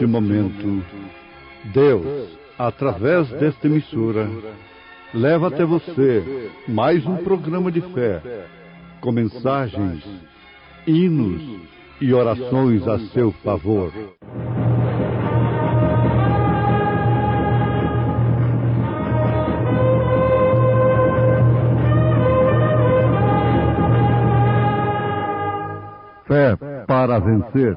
neste momento, Deus, através desta emissora, leva até você mais um programa de fé, com mensagens, hinos e orações a seu favor. Fé para vencer.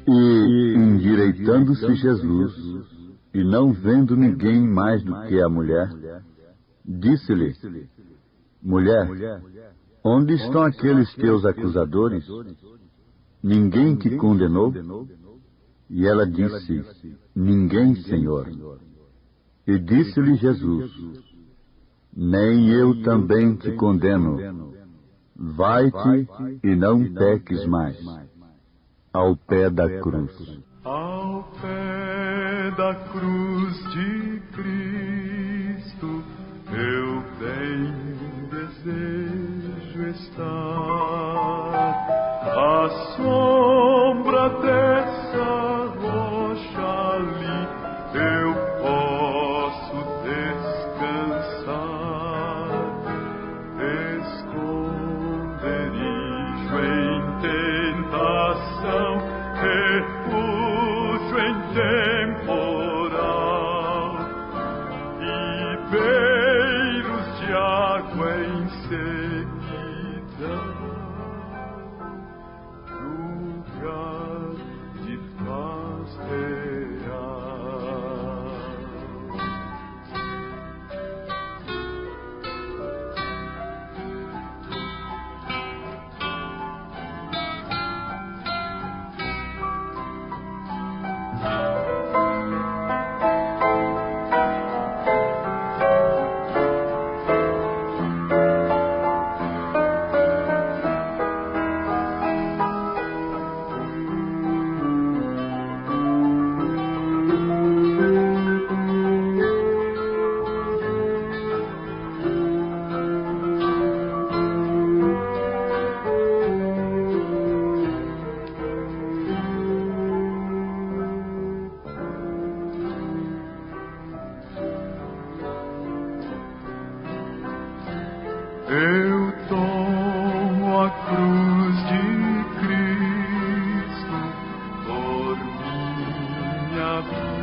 Endireitando-se Jesus, e não vendo ninguém mais do que a mulher, disse-lhe: Mulher, onde estão aqueles teus acusadores? Ninguém te condenou? E ela disse: Ninguém, Senhor. E disse-lhe Jesus: Nem eu também te condeno. Vai-te e não peques mais. Ao pé da cruz. Ao pé da cruz de Cristo, eu bem desejo estar. À sombra dessa rocha ali, eu posso descansar. Esconderijo em tentação, refúgio em temporal, ribeiros de água em sequidão, lugar de paz real. Eu tomo a cruz de Cristo por minha habitação.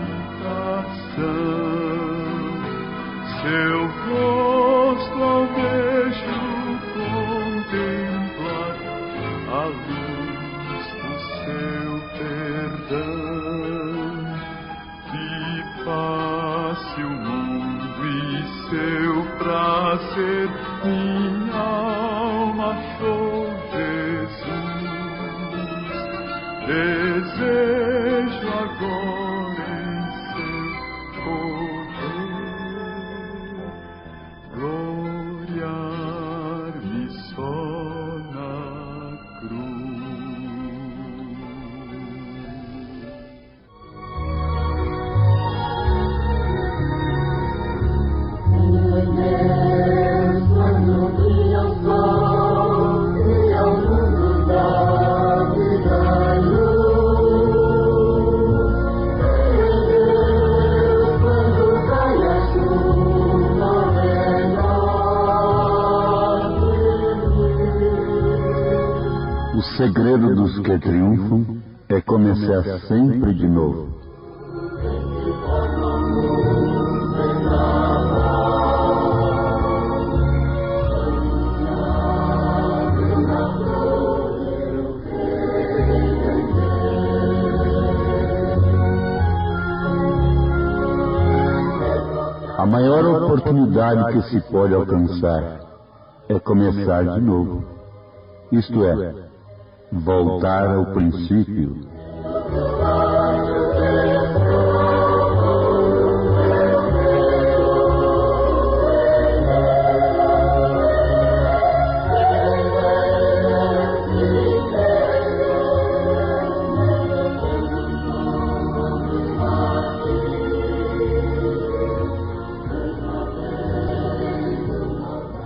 Seu rosto ao vejo contemplar, a luz do seu perdão, que passe o mundo e seu prazer. Minha alma achou Jesus, desejo agora em seu poder gloriar-me só na cruz. O segredo dos que triunfam é começar sempre de novo. felicidade que se pode alcançar é começar de novo. Isto é, voltar ao princípio.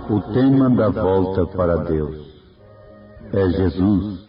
O tema da volta para Deus é Jesus.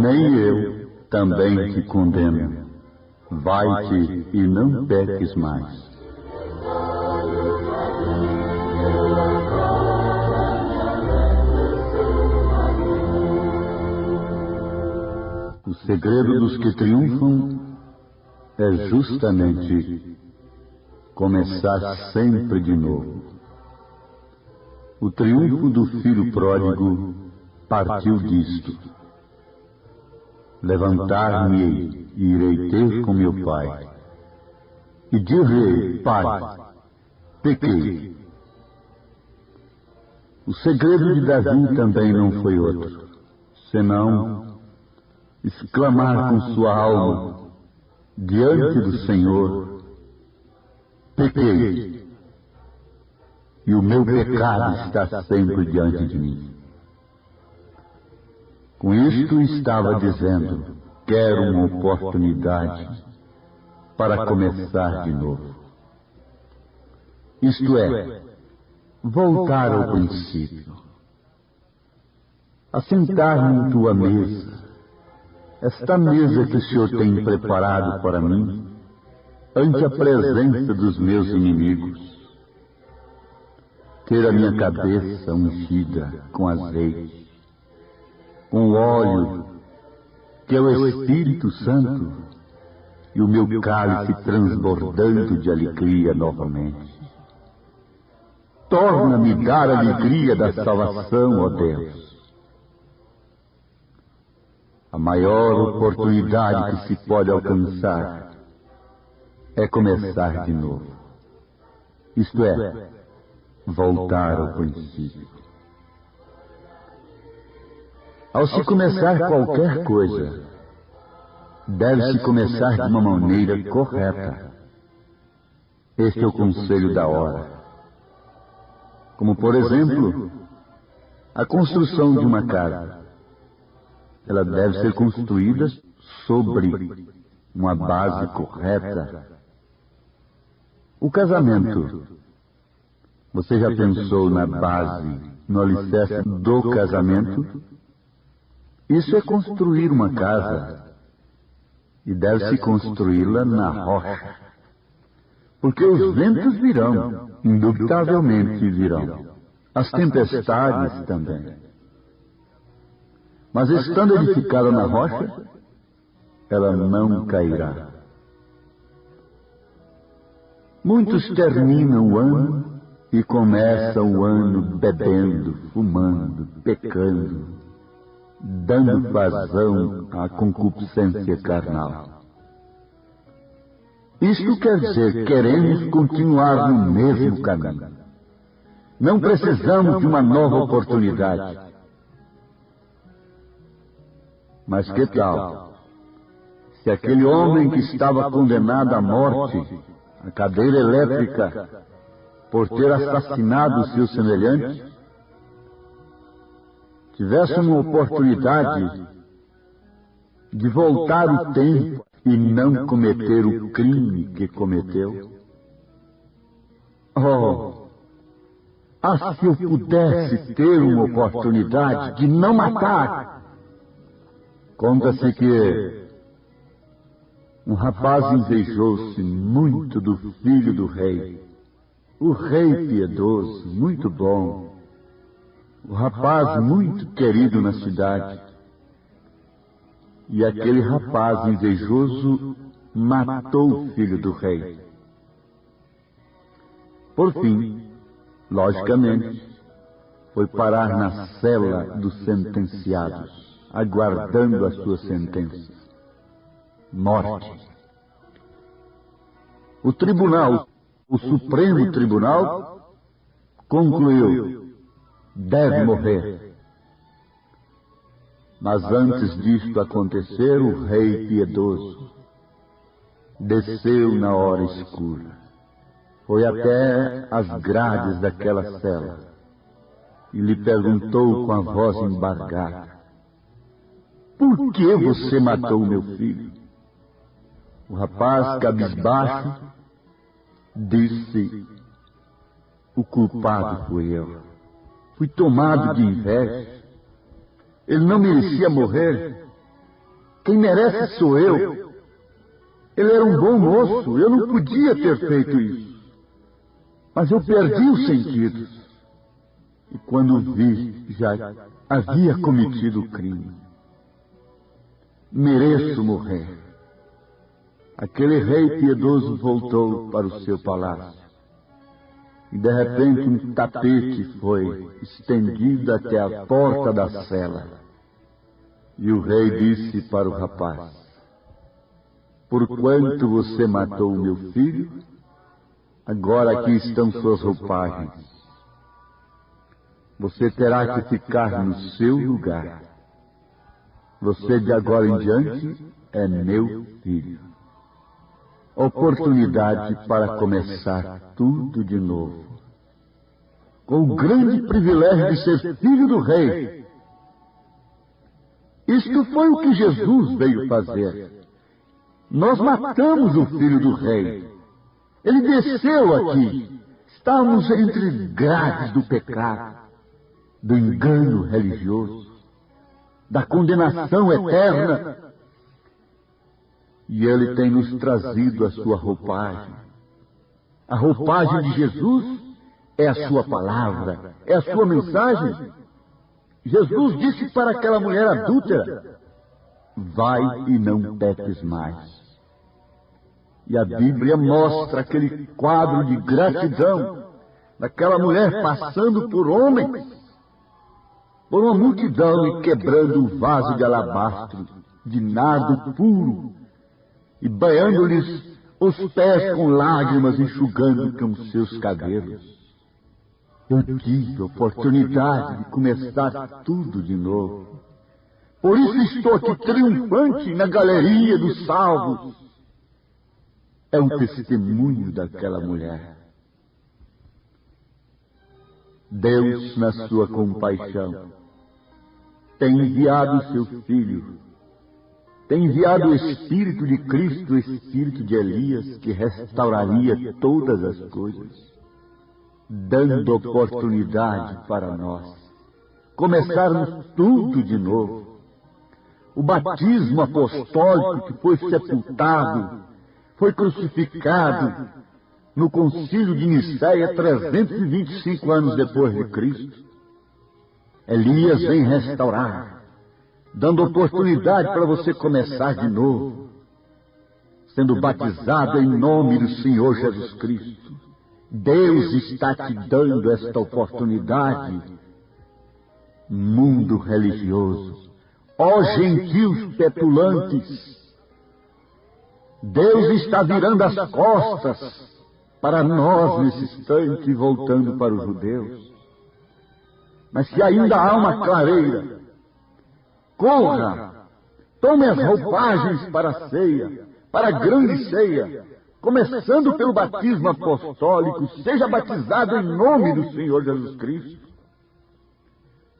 Nem eu também te condeno. Vai-te e não peques mais. O segredo dos que triunfam é justamente começar sempre de novo. O triunfo do filho pródigo partiu disto. Levantar-me e irei ter com meu pai. E direi, pai, pequei. O segredo de Davi também não foi outro, senão exclamar com sua alma diante do Senhor: pequei, e o meu pecado está sempre diante de mim. Com isto estava dizendo: quero uma oportunidade para começar de novo. Isto é, voltar ao princípio. Assentar-me em tua mesa, esta mesa que o Senhor tem preparado para mim, ante a presença dos meus inimigos. Ter a minha cabeça ungida com azeite, com óleo, que é o Espírito Santo, e o meu cálice transbordando de alegria novamente. Torna-me dar a alegria da salvação, ó Deus. A maior oportunidade que se pode alcançar é começar de novo. Isto é, voltar ao princípio. Ao se começar qualquer coisa, deve-se começar de uma maneira correta. Este é o conselho da hora. Como, por exemplo, a construção de uma casa. Ela deve ser construída sobre uma base correta. O casamento. Você já pensou na base, no alicerce do casamento? Isso é construir uma casa. E deve-se construí-la na rocha. Porque os ventos virão, indubitavelmente virão. As tempestades também. Mas estando edificada na rocha, ela não cairá. Muitos terminam o ano e começam o ano bebendo, fumando, pecando, dando vazão à concupiscência carnal. Isto quer dizer, queremos continuar no mesmo caminho. Não precisamos de uma nova oportunidade. Mas que tal se aquele homem que estava condenado à morte, à cadeira elétrica, por ter assassinado o seu semelhante, tivesse uma oportunidade de voltar o tempo e não cometer o crime que cometeu? Oh, se eu pudesse ter uma oportunidade de não matar! Conta-se que um rapaz invejou-se muito do filho do rei, o rei piedoso, muito bom, o rapaz muito querido na cidade. E aquele rapaz invejoso matou o filho do rei. Por fim, logicamente, foi parar na cela dos sentenciados, aguardando a sua sentença. Morte. O tribunal, o Supremo Tribunal, concluiu: deve morrer. Mas antes disto acontecer, o rei piedoso desceu na hora escura, foi até as grades daquela cela e lhe perguntou com a voz embargada: por que você matou meu filho? O rapaz, cabisbaixo, disse: o culpado fui eu. Fui tomado de inveja. Ele não merecia morrer. Quem merece sou eu. Ele era um bom moço, eu não podia ter feito isso. Mas eu perdi os sentidos. E quando vi, já havia cometido o crime. Mereço morrer. Aquele rei piedoso voltou para o seu palácio. E de repente um tapete foi estendido até a porta da cela. E o rei disse para o rapaz: porquanto você matou o meu filho, agora aqui estão suas roupagens. Você terá que ficar no seu lugar. Você de agora em diante é meu filho. Oportunidade para começar tudo de novo. Com o grande privilégio de ser filho do rei. Isto foi o que Jesus veio fazer. Nós matamos o filho do rei. Ele desceu aqui. Estávamos entre grades do pecado, do engano religioso, da condenação eterna. E Ele tem nos trazido a sua roupagem. A roupagem de Jesus é a sua palavra, é a sua mensagem. Jesus disse para aquela mulher adúltera: vai e não peques mais. E a Bíblia mostra aquele quadro de gratidão daquela mulher passando por homens, por uma multidão, e quebrando um vaso de alabastro, de nardo puro, e banhando-lhes os pés com lágrimas, enxugando com seus cabelos. Eu tive a oportunidade de começar tudo de novo. Por isso estou aqui triunfante na galeria dos salvos. É um testemunho daquela mulher. Deus, na sua compaixão, tem enviado o seu Filho. Tem enviado o Espírito de Cristo, o Espírito de Elias, que restauraria todas as coisas, dando oportunidade para nós começarmos tudo de novo. O batismo apostólico que foi sepultado, foi crucificado no concílio de Nicéia 325 anos depois de Cristo. Elias vem restaurar, dando oportunidade para você começar de novo, sendo batizado em nome do Senhor Jesus Cristo. Deus está te dando esta oportunidade. Mundo religioso, ó gentios petulantes, Deus está virando as costas para nós nesse instante, voltando para os judeus. Mas se ainda há uma clareira, corra, tome as roupagens para a ceia, para a grande ceia, começando pelo batismo apostólico. Seja batizado em nome do Senhor Jesus Cristo.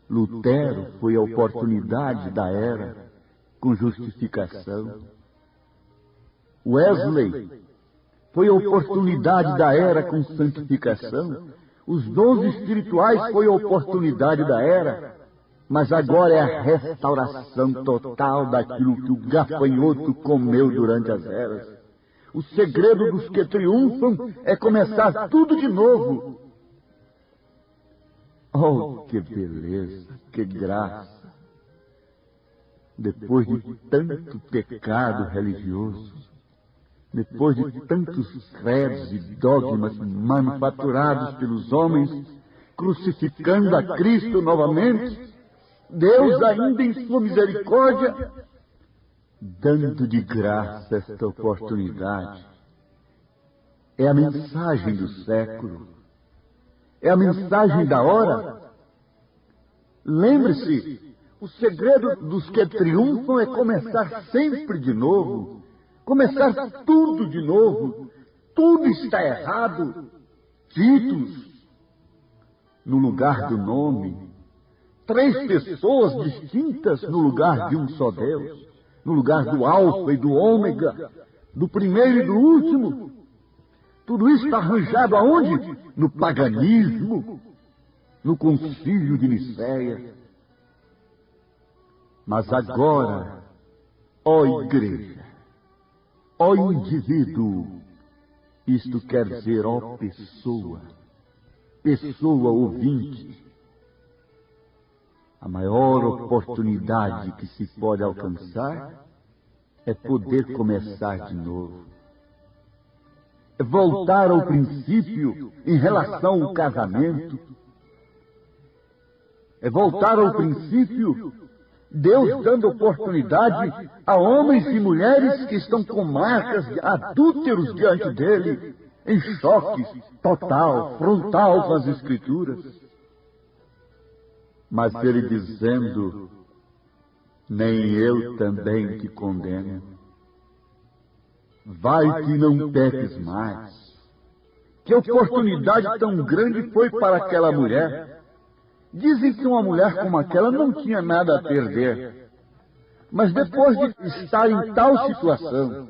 Lutero foi a oportunidade da era com justificação. Wesley foi a oportunidade da era com santificação. Os dons espirituais foi a oportunidade da era. Mas agora é a restauração total daquilo que o gafanhoto comeu durante as eras. O segredo dos que triunfam é começar tudo de novo. Oh, que beleza, que graça! Depois de tanto pecado religioso, depois de tantos credos e dogmas manufaturados pelos homens, crucificando a Cristo novamente, Deus, ainda em sua misericórdia, dando de graça esta oportunidade. É a mensagem do século. É a mensagem da hora. Lembre-se, o segredo dos que triunfam é começar sempre de novo. Começar tudo de novo. Tudo está errado. Títulos no lugar do nome. 3 pessoas distintas no lugar de um só Deus. No lugar do Alfa e do Ômega, do primeiro e do último. Tudo isso está arranjado aonde? No paganismo, no concílio de Nicéia. Mas agora, Ó igreja, ó indivíduo, isto quer dizer, ó pessoa, pessoa ouvinte, a maior oportunidade que se pode alcançar é poder começar de novo. É voltar ao princípio em relação ao casamento. É voltar ao princípio, Deus dando oportunidade a homens e mulheres que estão com marcas adúlteros diante dele, em choque total, frontal com as Escrituras. Mas ele dizendo, nem eu também te condeno. Vai que não peques mais. Que oportunidade tão grande foi para aquela mulher. Dizem que uma mulher como aquela não tinha nada a perder. Mas depois de estar em tal situação,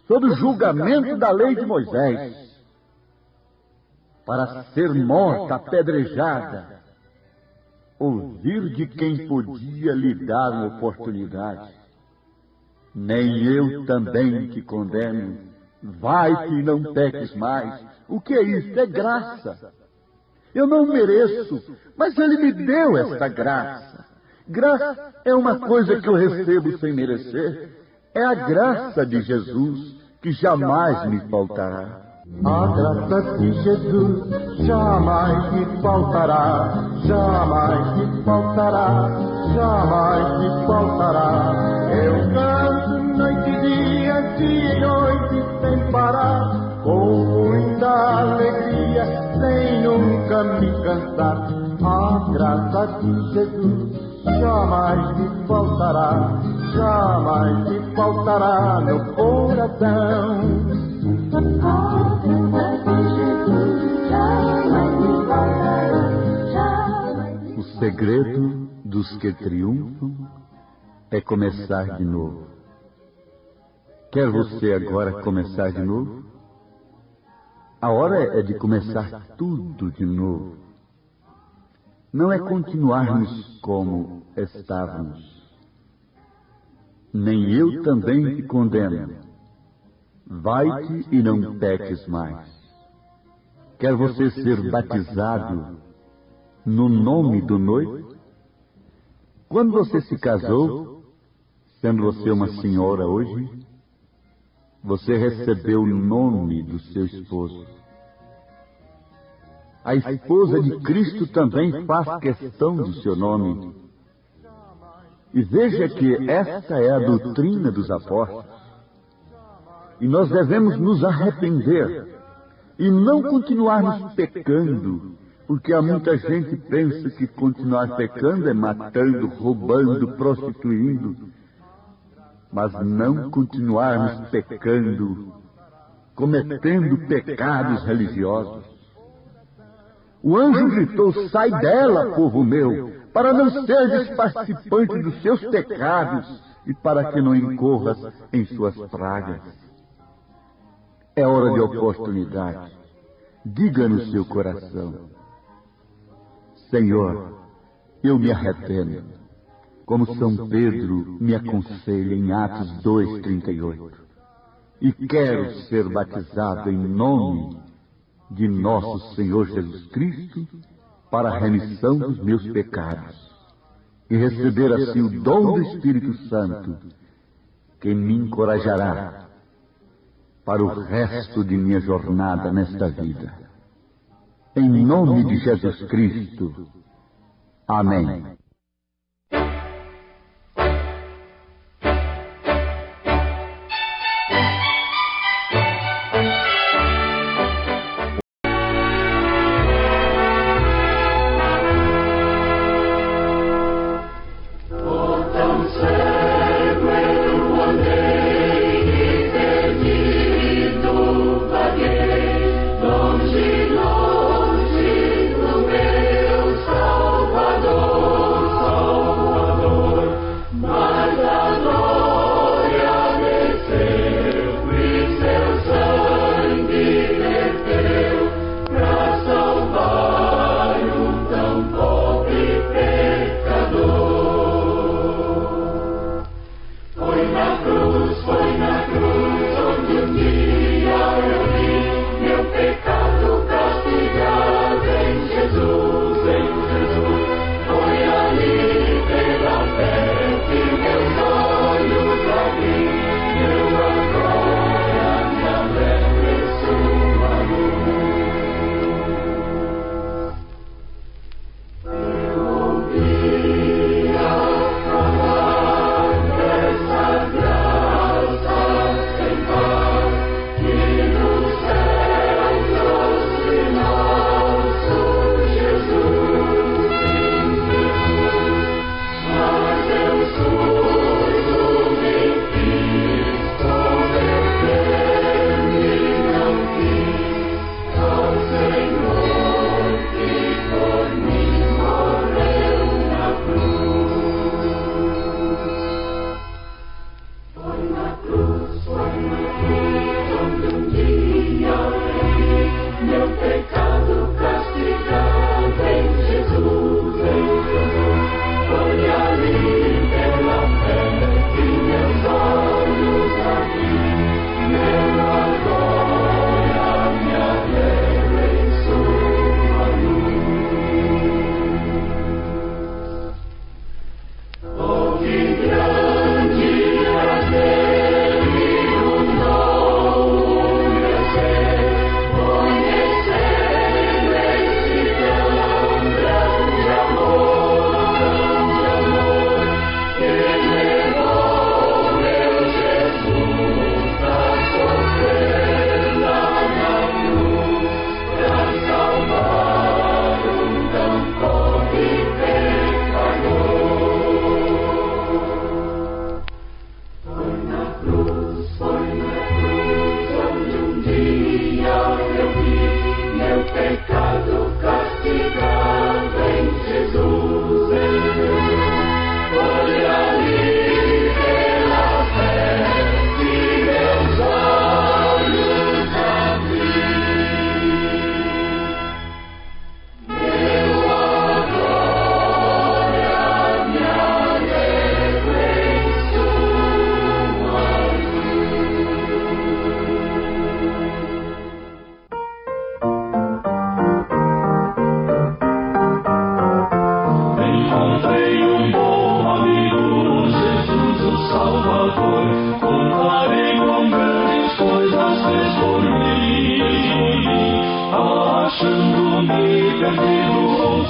sob o julgamento da lei de Moisés, para ser morta, apedrejada, ouvir de quem podia lhe dar uma oportunidade. Nem eu também te condeno. Vai que não peques mais. O que é isso? É graça. Eu não mereço, mas ele me deu esta graça. Graça é uma coisa que eu recebo sem merecer. É a graça de Jesus que jamais me faltará. A graça de Jesus jamais me faltará, jamais me faltará, jamais me faltará. Eu canto noite e dia e noite sem parar, com muita alegria, sem nunca me cansar. A graça de Jesus jamais me faltará, jamais me faltará no coração. O segredo dos que triunfam é começar de novo. Quer você agora começar de novo? A hora é de começar tudo de novo. Não é continuarmos como estávamos. Nem eu também te condeno. Vai-te e não peques mais. Quer você ser batizado no nome do noivo? Quando você se casou, sendo você uma senhora hoje, você recebeu o nome do seu esposo. A esposa de Cristo também faz questão do seu nome. E veja que esta é a doutrina dos apóstolos. E nós devemos nos arrepender e não continuarmos pecando, porque há muita gente que pensa que continuar pecando é matando, roubando, prostituindo. Mas não continuarmos pecando, cometendo pecados religiosos. O anjo gritou, sai dela, povo meu, para não seres participante dos seus pecados e para que não incorras em suas pragas. É hora de oportunidade. Diga no seu coração, Senhor, eu me arrependo, como São Pedro me aconselha em Atos 2:38, e quero ser batizado em nome de nosso Senhor Jesus Cristo para a remissão dos meus pecados e receber assim o dom do Espírito Santo, que me encorajará para o resto de minha jornada nesta vida. Em nome de Jesus Cristo. Amém. Longe, longe do meu Salvador.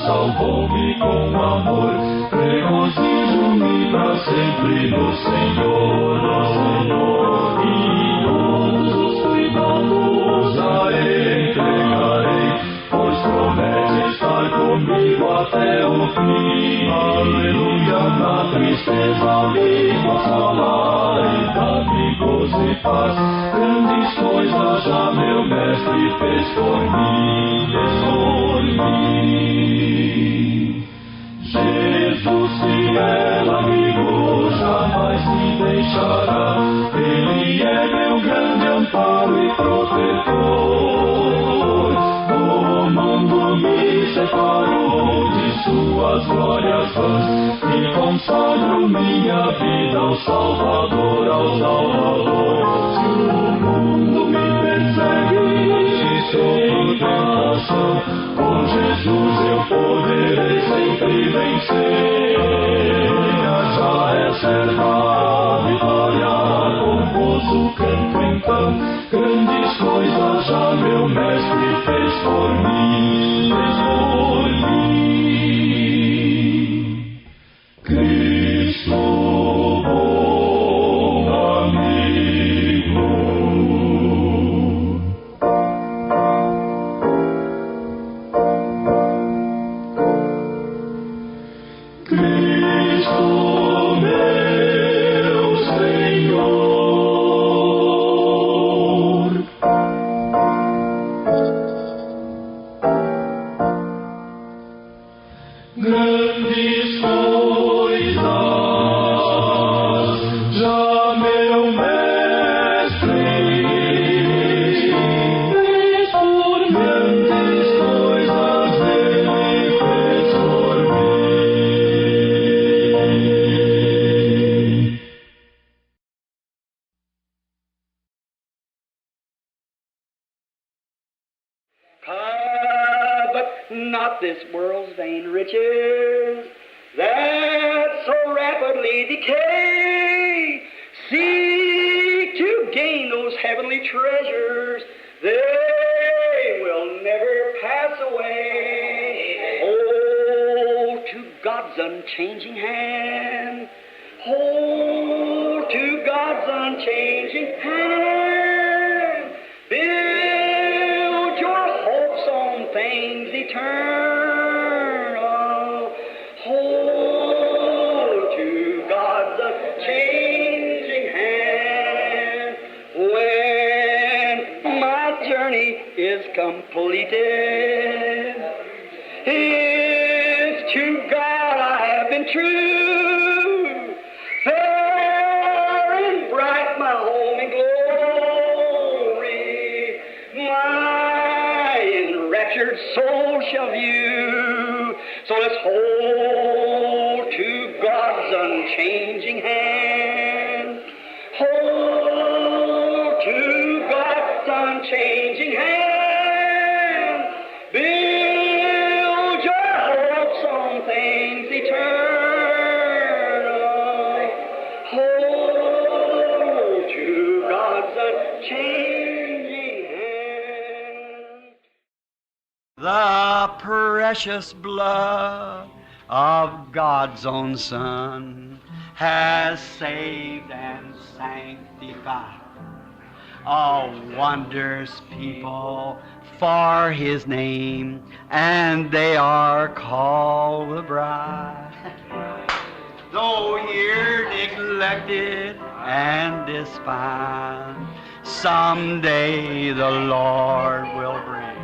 salvou-me com amor. Regozijo-me para sempre no Senhor, e todos os cuidados a entregarei, pois promete estar comigo até o fim. Aleluia, na tristeza me consolar e dar-me gozo e paz. Grandes coisas já meu mestre fez por mim, Jesus, fiel amigo, jamais me deixará. Ele é meu grande amparo e protetor. Do mundo me separo de suas glórias vãs e consagro minha vida ao Salvador, ao Salvador. Se o mundo me persegue, se sofro tentação, com Jesus eu poderei sempre vencer. Já é certa a vitória, com gozo canto então. Grandes coisas já meu mestre fez por mim, Cristo, bom amigo. Cristo, meu Senhor. Grandes coisas já meu mestre fez por mim. Grandes coisas ele fez por mim. But not this world's vain riches that so rapidly decay. Seek to gain those heavenly treasures, they will never pass away. Oh, to God's unchanging hand, hold to God's unchanging hand. Build your hopes on things eternal. Hold to God's unchanging hand. When my journey is completed, if to God I have been true, fair and bright my home in glory, my enraptured soul shall view. So let's hold to God's unchanging hand. Hold to God's unchanging hand. Build your hopes on things eternal. Hold to God's unchanging hand. The precious blood of God's own Son has saved and sanctified a wondrous people for His name, and they are called the bride. Though here neglected and despised, someday the Lord will bring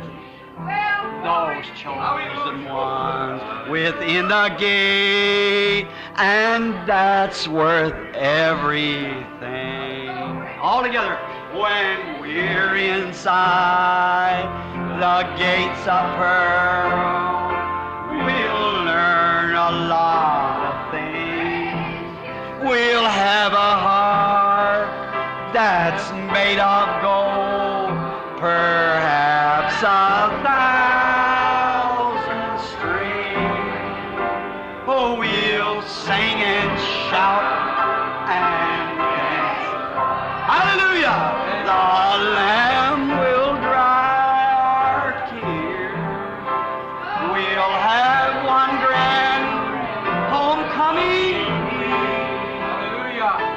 those chosen ones within the gate, and that's worth everything. All together, when we're inside the gates of pearl, we'll learn a lot of things. We'll have a heart that's made of gold, perhaps 1,000 strings. Oh, we'll sing and shout and dance. Hallelujah! The Lamb will dry our tears. have one grand homecoming.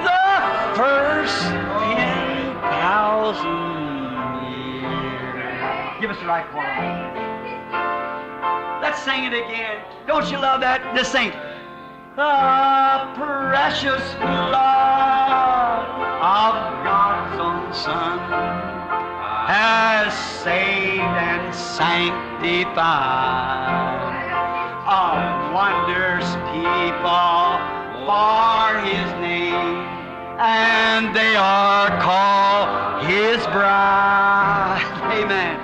The first 10,000 years. Give us the right chord. Let's sing it again. Don't you love that? Just sing. The precious blood of God's own Son has saved and sanctified a wondrous people for His name, and they are called His bride. Amen.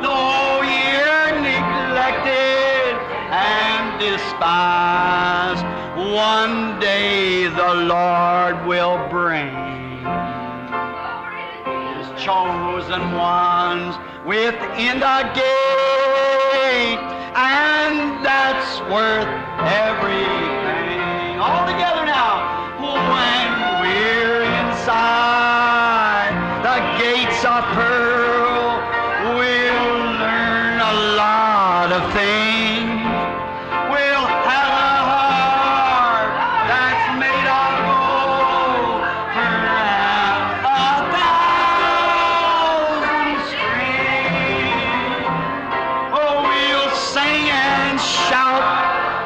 Though you're neglected and despised, one day the Lord will bring His chosen ones within the gate, and that's worth everything. All together now. When we're inside the gates of pearl, we'll learn a lot of things. We'll have a heart that's made of gold, perhaps 1,000 strings. Oh, we'll sing and shout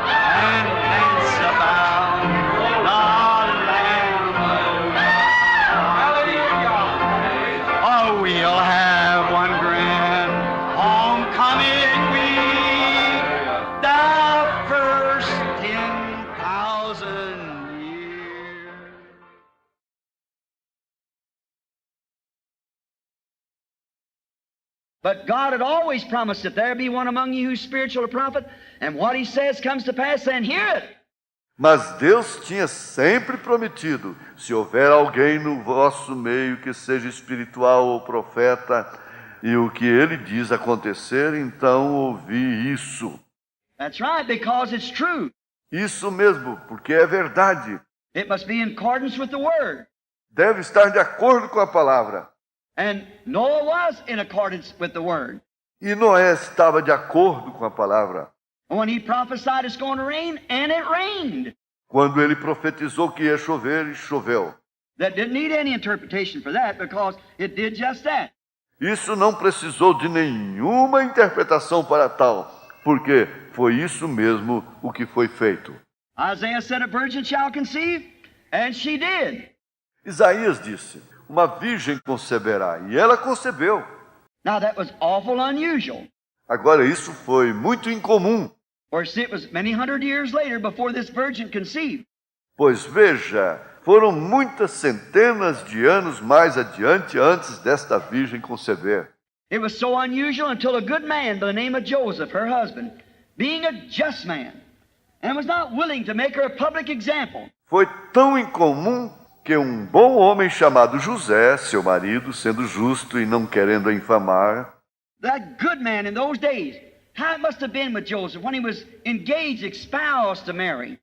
and dance about the Lamb. Hallelujah. Oh, we'll have one grand homecoming week, the first 10,000 years. But God had always promised that there be one among you who's spiritual, a prophet, and what He says comes to pass, then hear it. Mas Deus tinha sempre prometido, se houver alguém no vosso meio que seja espiritual ou profeta, e o que ele diz acontecer, então ouvi isso. That's right, because it's true. Isso mesmo, porque é verdade. It must be in accordance with the Word. Deve estar de acordo com a palavra. And Noah was in accordance with the Word. E Noé estava de acordo com a palavra. When he prophesied it's going to rain, and it rained. Quando ele profetizou que ia chover, e choveu. That didn't need any interpretation for that, because it did just that. Isso não precisou de nenhuma interpretação para tal, porque foi isso mesmo o que foi feito. Isaiah said, a virgin shall conceive, and she did. Isaías disse, uma virgem conceberá, e ela concebeu. Now that was awful unusual. Agora isso foi muito incomum. For see, it was many hundred years later before this virgin conceived. Pois veja, foram muitas centenas de anos mais adiante antes desta virgem conceber. It was so unusual until a good man by the name of Joseph, her husband, being a just man, and was not willing to make her a public example. Foi tão incomum que um bom homem chamado José, seu marido, sendo justo e não querendo a infamar, that good man in those days, how it must have been with Joseph when he was engaged, espoused to Mary.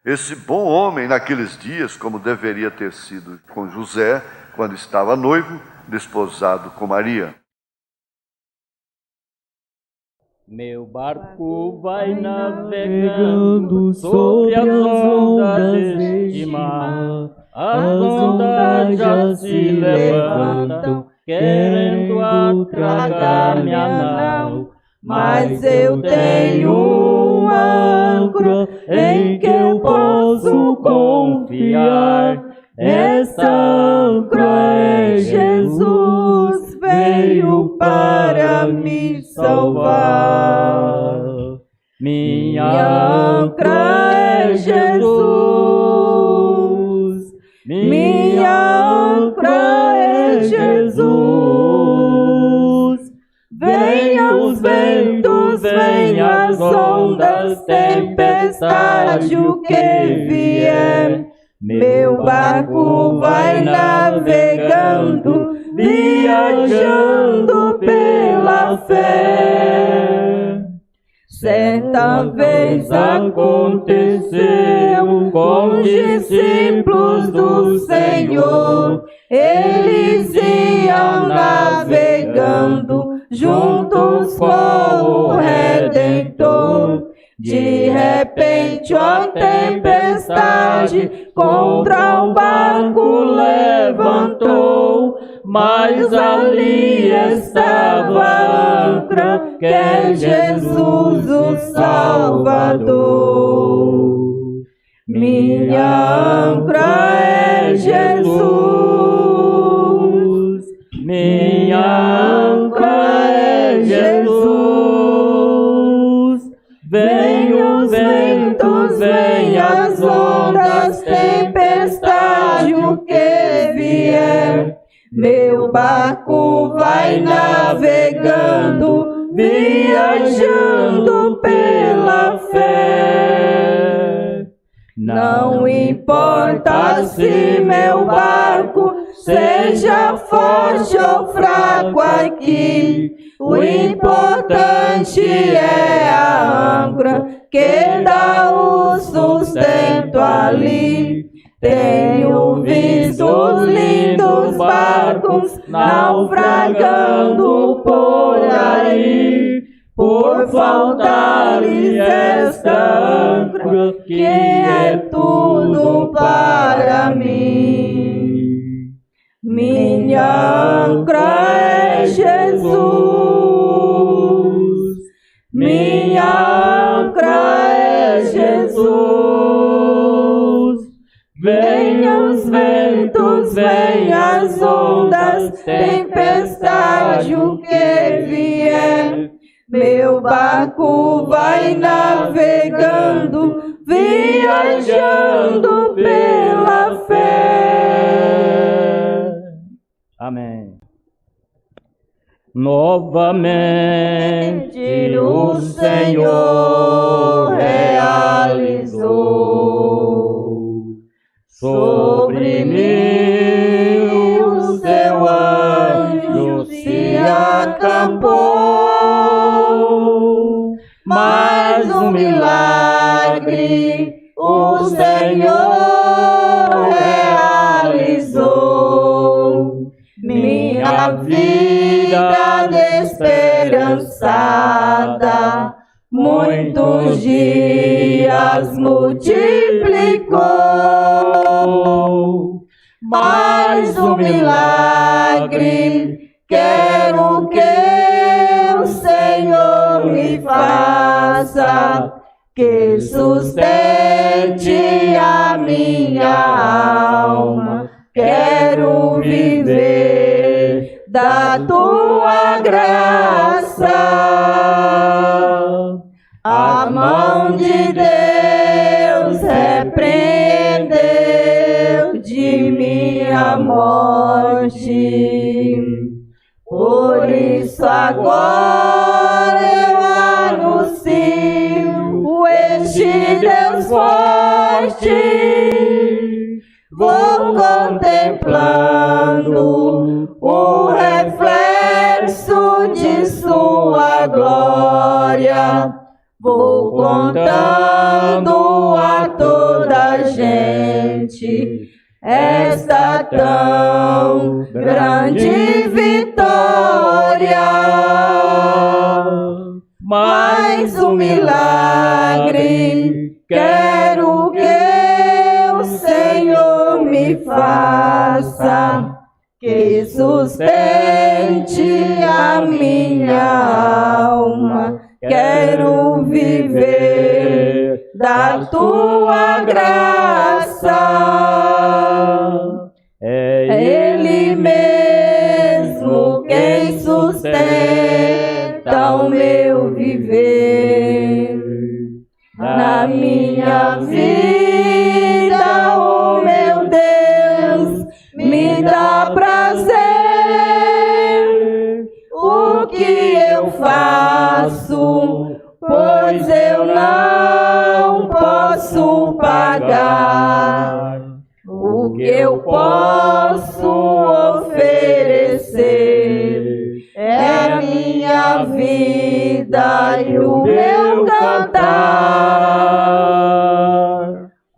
esse bom homem naqueles dias, como deveria ter sido com José, quando estava noivo, desposado com Maria. Meu barco vai navegando sobre as ondas deste mar. As ondas já se levantam, querendo atragar minha nau. Mas eu tenho uma âncora em que eu posso confiar. Essa âncora é Jesus, veio para me salvar. Minha âncora é Jesus, minha âncora é Jesus. Venham os ventos, venham as ondas, tempestade, o que vier. Meu barco vai navegando, viajando pela fé. Certa vez aconteceu com os discípulos do Senhor. Eles iam navegando juntos com o Redentor. De repente, ó tempestade contra o barco levantou, mas ali estava a âncora, que é Jesus o Salvador. Minha âncora é Jesus, minha âncora é Jesus. Vem os ventos, vem as ondas, tempestade, o que vier, meu barco vai navegando, viajando pela fé. Não importa se meu barco seja forte ou fraco aqui, o importante é a âncora que dá o sustento ali. Tenho visto os lindos barcos naufragando por aí, por faltar-lhes esta âncora que é tudo para mim. Minha âncora é Jesus, minha âncora é Jesus. Venham os ventos, venham as ondas, tempestade, o que vier, meu barco vai navegando, viajando pela fé. Amém. Novamente o Senhor realizou sobre mim, o seu anjo se acampou. Mais um milagre o Senhor realizou. Minha vida desesperançada muitos dias multiplicou. Mais um milagre quero que o Senhor me faça, que sustente a minha alma. Quero viver da tua graça. A mão de Deus repreendeu de minha morte. Por isso agora eu anuncio este Deus forte. Vou contemplando o reflexo de sua glória. Vou contando a toda a gente esta tão grande vitória. Mais um milagre quero que o Senhor me faça, que sustente a minha alma. Quero viver da tua graça. É Ele mesmo quem sustenta o meu viver. Na minha vida, oh meu Deus, me dá prazer. O que eu faço, pois eu não posso pagar. O que eu posso oferecer é a minha vida e o meu cantar.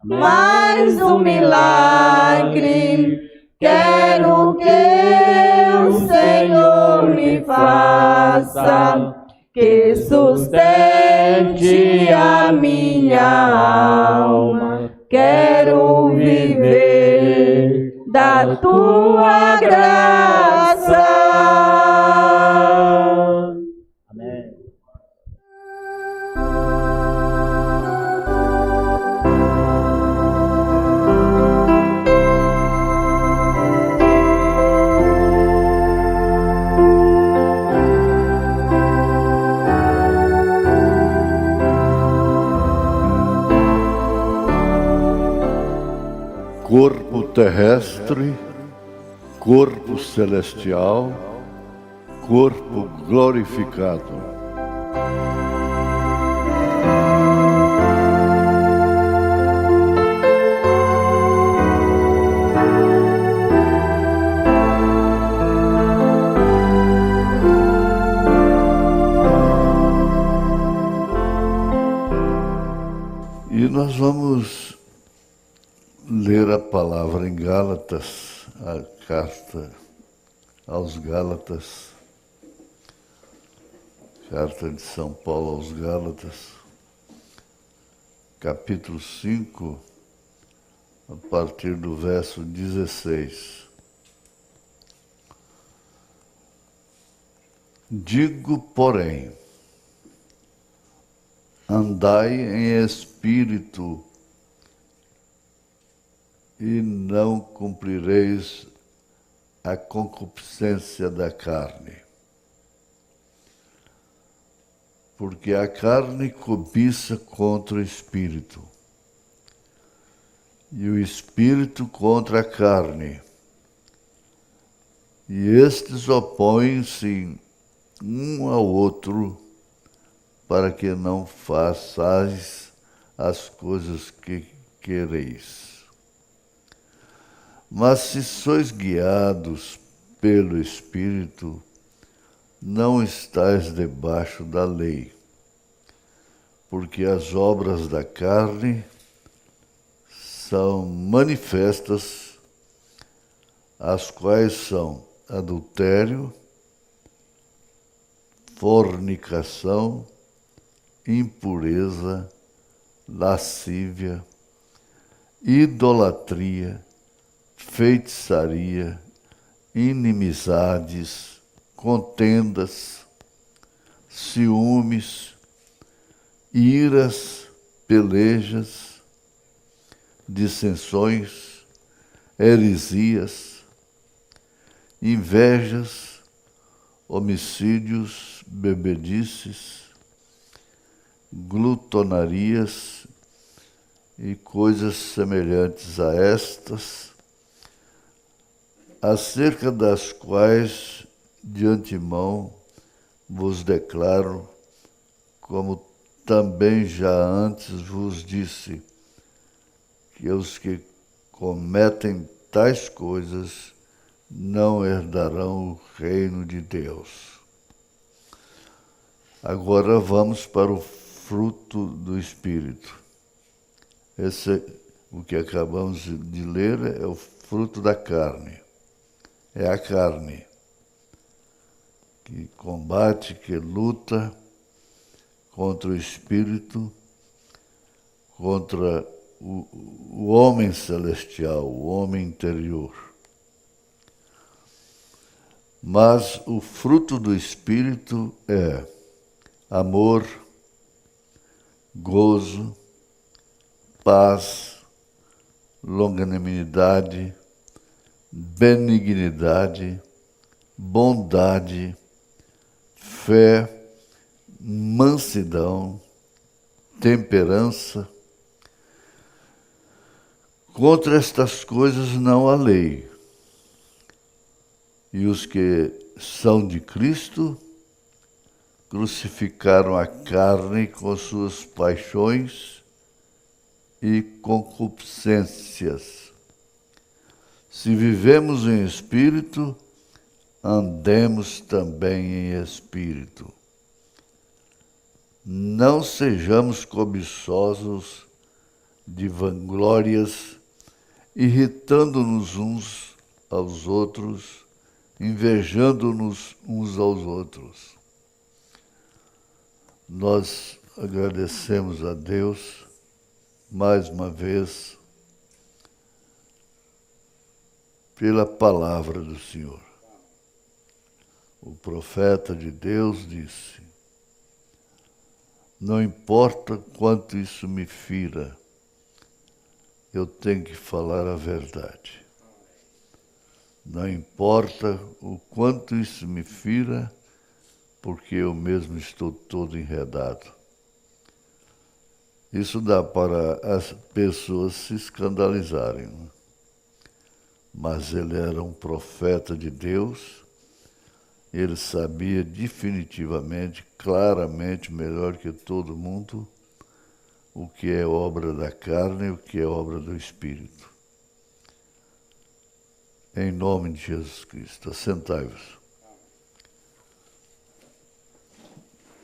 Mais um milagre quero que o Senhor me faça, que sustente a a minha alma, quero viver da tua graça. Amém. Corpo terrestre, corpo celestial, corpo glorificado. E nós vamos ler a palavra em Gálatas, a carta aos Gálatas, carta de São Paulo aos Gálatas, capítulo 5, a partir do verso 16. Digo, porém, andai em espírito, e não cumprireis a concupiscência da carne. Porque a carne cobiça contra o espírito, e o espírito contra a carne. E estes opõem-se um ao outro, para que não façais as coisas que quereis. Mas se sois guiados pelo Espírito, não estáis debaixo da lei, porque as obras da carne são manifestas, as quais são adultério, fornicação, impureza, lascívia, idolatria, feitiçaria, inimizades, contendas, ciúmes, iras, pelejas, dissensões, heresias, invejas, homicídios, bebedices, glutonarias e coisas semelhantes a estas, acerca das quais de antemão vos declaro, como também já antes vos disse, que os que cometem tais coisas não herdarão o reino de Deus. Agora vamos para o fruto do Espírito. O que acabamos de ler é o fruto da carne. É a carne que combate, que luta contra o Espírito, contra o homem celestial, o homem interior. Mas o fruto do Espírito é amor, gozo, paz, longanimidade, benignidade, bondade, fé, mansidão, temperança. Contra estas coisas não há lei. E os que são de Cristo crucificaram a carne com suas paixões e concupiscências. Se vivemos em espírito, andemos também em espírito. Não sejamos cobiçosos de vanglórias, irritando-nos uns aos outros, invejando-nos uns aos outros. Nós agradecemos a Deus mais uma vez pela palavra do Senhor. O profeta de Deus disse: não importa quanto isso me fira, eu tenho que falar a verdade. Não importa o quanto isso me fira, porque eu mesmo estou todo enredado. Isso dá para as pessoas se escandalizarem, né? Mas ele era um profeta de Deus, ele sabia definitivamente, claramente, melhor que todo mundo, o que é obra da carne e o que é obra do Espírito. Em nome de Jesus Cristo, assentai-vos.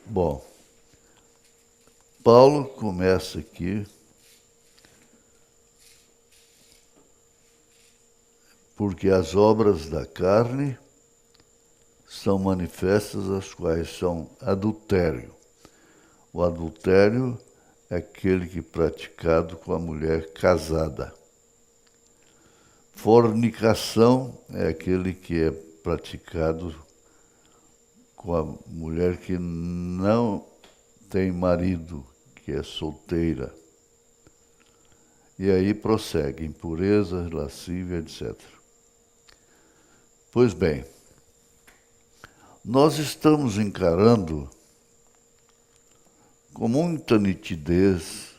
Bom, Paulo começa aqui porque as obras da carne são manifestas, as quais são adultério. O adultério é aquele que é praticado com a mulher casada. Fornicação é aquele que é praticado com a mulher que não tem marido, que é solteira. E aí prossegue, impureza, lascívia, etc. Pois bem, nós estamos encarando com muita nitidez,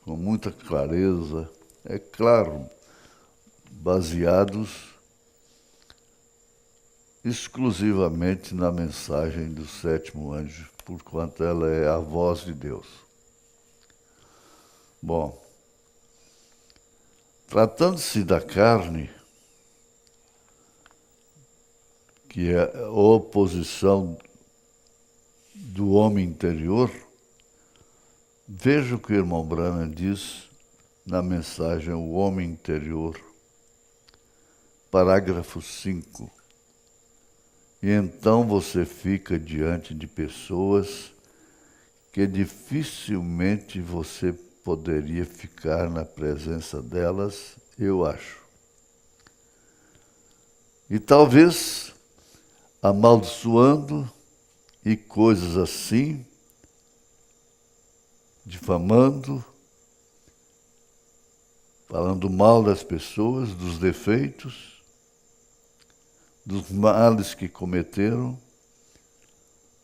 com muita clareza, é claro, baseados exclusivamente na mensagem do sétimo anjo, porquanto ela é a voz de Deus. Bom, tratando-se da carne, que é a oposição do homem interior, veja o que o irmão Branham diz na mensagem O Homem Interior, parágrafo 5. E então você fica diante de pessoas que dificilmente você poderia ficar na presença delas, eu acho. E talvez amaldiçoando e coisas assim, difamando, falando mal das pessoas, dos defeitos, dos males que cometeram.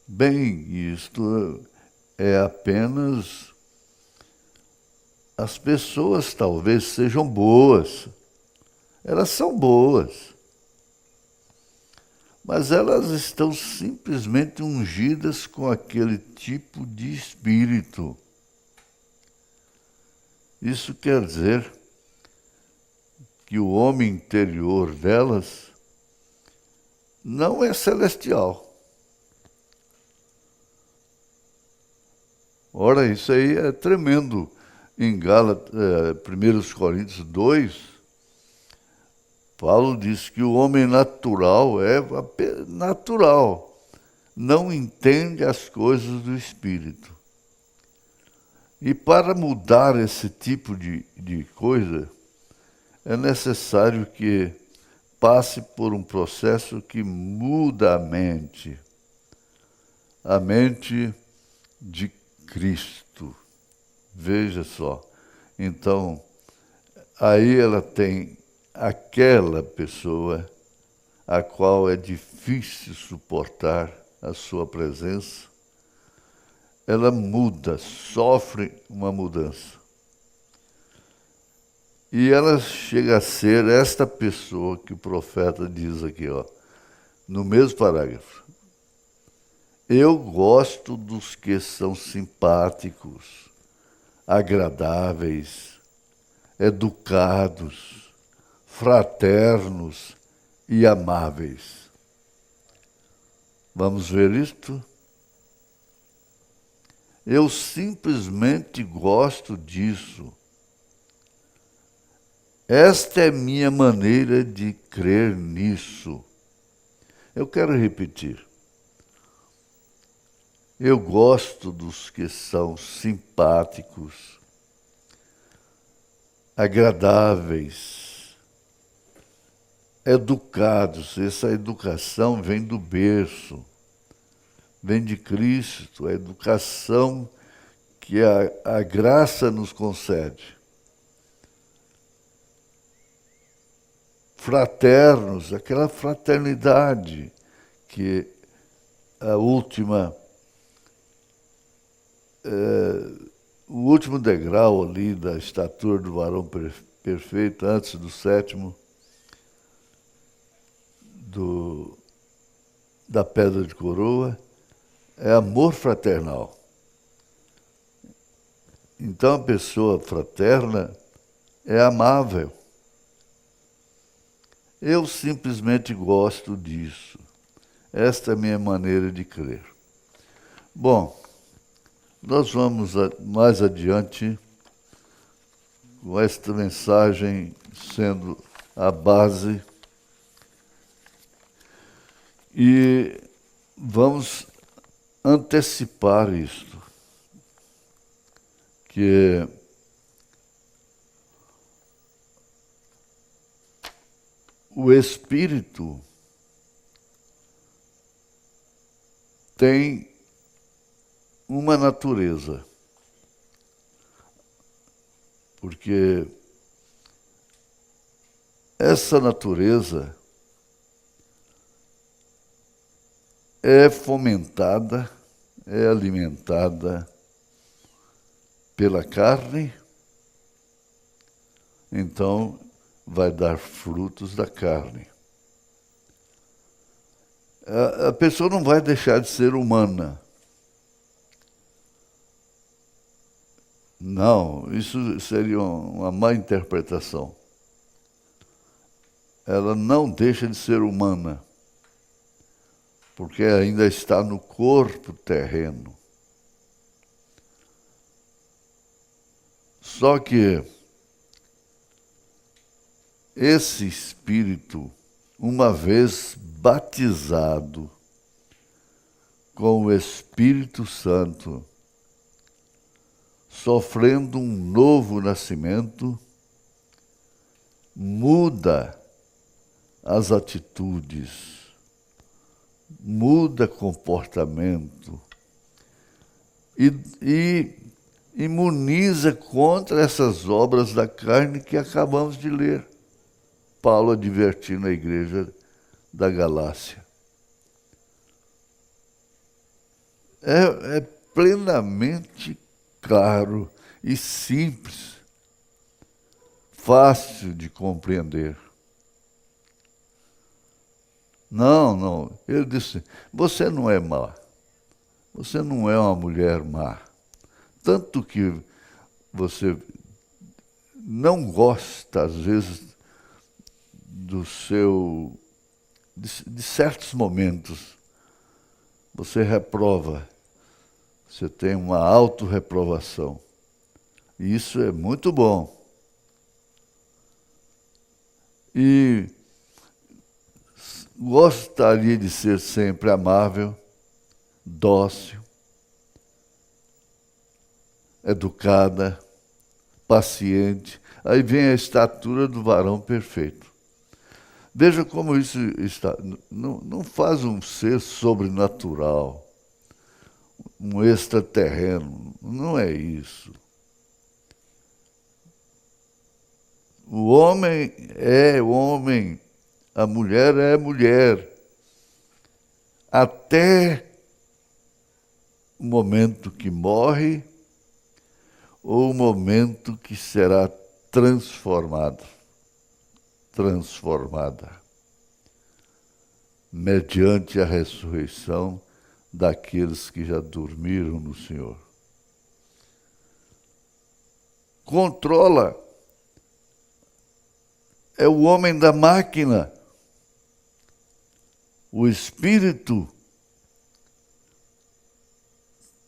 Bem, isto é apenas... As pessoas talvez sejam boas, elas são boas, mas elas estão simplesmente ungidas com aquele tipo de espírito. Isso quer dizer que o homem interior delas não é celestial. Ora, isso aí é tremendo. Em 1 Coríntios 2, Paulo diz que o homem natural é natural, não entende as coisas do Espírito. E para mudar esse tipo de coisa, é necessário que passe por um processo que muda a mente de Cristo. Veja só, então, aí ela tem aquela pessoa a qual é difícil suportar a sua presença, ela muda, sofre uma mudança. E ela chega a ser esta pessoa que o profeta diz aqui, ó, no mesmo parágrafo. Eu gosto dos que são simpáticos, agradáveis, educados, fraternos e amáveis. Vamos ver isto? Eu simplesmente gosto disso. Esta é minha maneira de crer nisso. Eu quero repetir. Eu gosto dos que são simpáticos, agradáveis, educados. Essa educação vem do berço, vem de Cristo, a educação que a graça nos concede. Fraternos, aquela fraternidade que o último degrau ali da estatura do varão perfeito, antes do sétimo, da pedra de coroa, é amor fraternal. Então a pessoa fraterna é amável. Eu simplesmente gosto disso. Esta é a minha maneira de crer. Bom, nós vamos mais adiante com esta mensagem sendo a base e vamos antecipar isto, que o Espírito tem uma natureza, porque essa natureza é fomentada, é alimentada pela carne, então vai dar frutos da carne. A pessoa não vai deixar de ser humana. Não, isso seria uma má interpretação. Ela não deixa de ser humana, porque ainda está no corpo terreno. Só que esse espírito, uma vez batizado com o Espírito Santo, sofrendo um novo nascimento, muda as atitudes, muda comportamento e imuniza contra essas obras da carne que acabamos de ler. Paulo advertindo a igreja da Galácia. É plenamente claro e simples, fácil de compreender. Não, ele disse, você não é má, você não é uma mulher má, tanto que você não gosta, às vezes, de certos momentos, você reprova, você tem uma autorreprovação. E isso é muito bom. E gostaria de ser sempre amável, dócil, educada, paciente. Aí vem a estatura do varão perfeito. Veja como isso está. Não faz um ser sobrenatural, um extraterreno. Não é isso. O homem é homem, a mulher é mulher, até o momento que morre ou o momento que será transformada, mediante a ressurreição daqueles que já dormiram no Senhor. Controla. É o homem da máquina. O espírito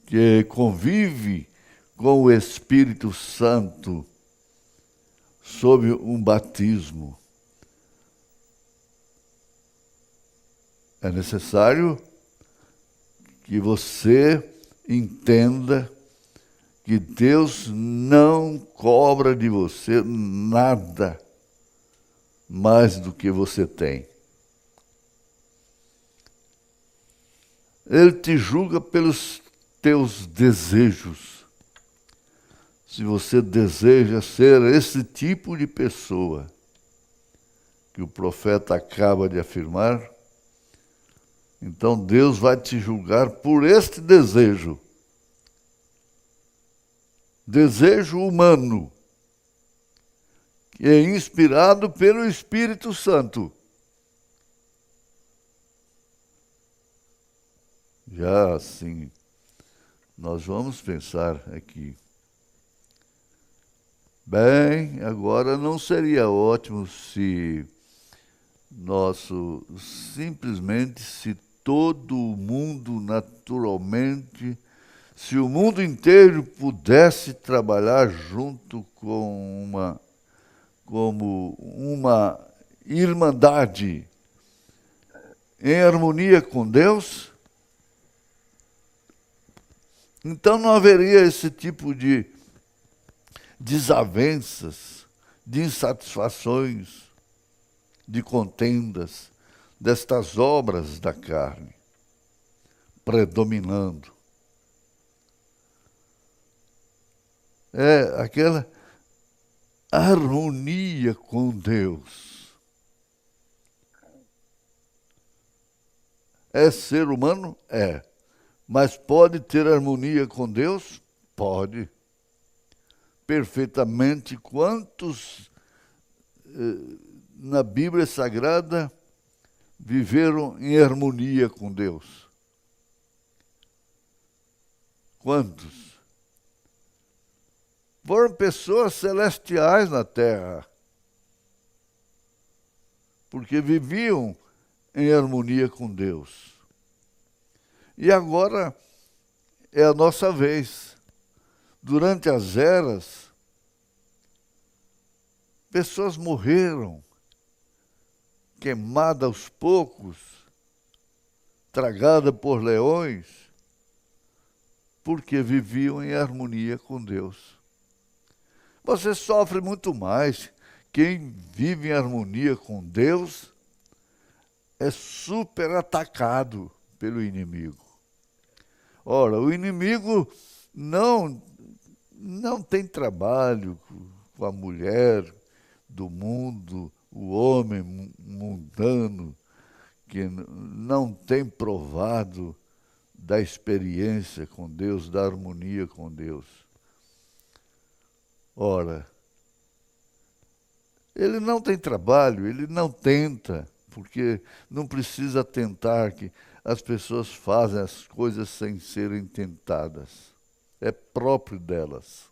que convive com o Espírito Santo sob um batismo. É necessário que você entenda que Deus não cobra de você nada mais do que você tem. Ele te julga pelos teus desejos. Se você deseja ser esse tipo de pessoa que o profeta acaba de afirmar, então Deus vai te julgar por este desejo. Desejo humano, que é inspirado pelo Espírito Santo. Já assim, nós vamos pensar aqui. Bem, agora não seria ótimo se simplesmente se todo mundo naturalmente, se o mundo inteiro pudesse trabalhar junto como uma irmandade em harmonia com Deus, então não haveria esse tipo de desavenças, de insatisfações, de contendas, destas obras da carne predominando. É aquela harmonia com Deus. É ser humano? É. Mas pode ter harmonia com Deus? Pode. Perfeitamente. Quantos na Bíblia Sagrada viveram em harmonia com Deus? Quantos? Foram pessoas celestiais na terra, porque viviam em harmonia com Deus. E agora é a nossa vez. Durante as eras, pessoas morreram, queimadas aos poucos, tragadas por leões, porque viviam em harmonia com Deus. Você sofre muito mais. Quem vive em harmonia com Deus é super atacado pelo inimigo. Ora, o inimigo não tem trabalho com a mulher do mundo, o homem mundano, que não tem provado da experiência com Deus, da harmonia com Deus. Ora, ele não tem trabalho, ele não tenta, porque não precisa tentar, que as pessoas fazem as coisas sem serem tentadas. É próprio delas.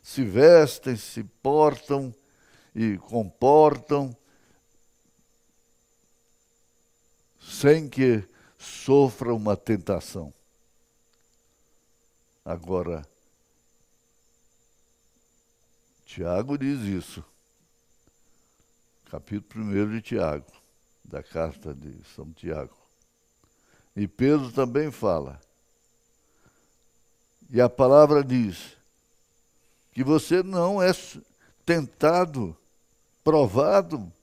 Se vestem, se portam e comportam sem que sofra uma tentação. Agora, Tiago diz isso, capítulo 1 de Tiago, da carta de São Tiago. E Pedro também fala. E a palavra diz que você não é tentado, provado,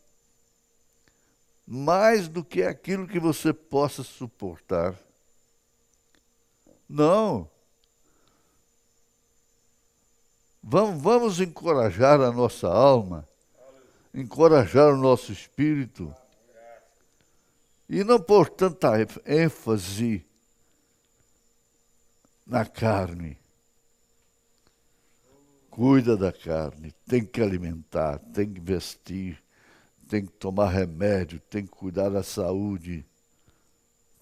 mais do que aquilo que você possa suportar. Não. Vamos encorajar a nossa alma, encorajar o nosso espírito e não pôr tanta ênfase na carne. Cuida da carne, tem que alimentar, tem que vestir, tem que tomar remédio, tem que cuidar da saúde,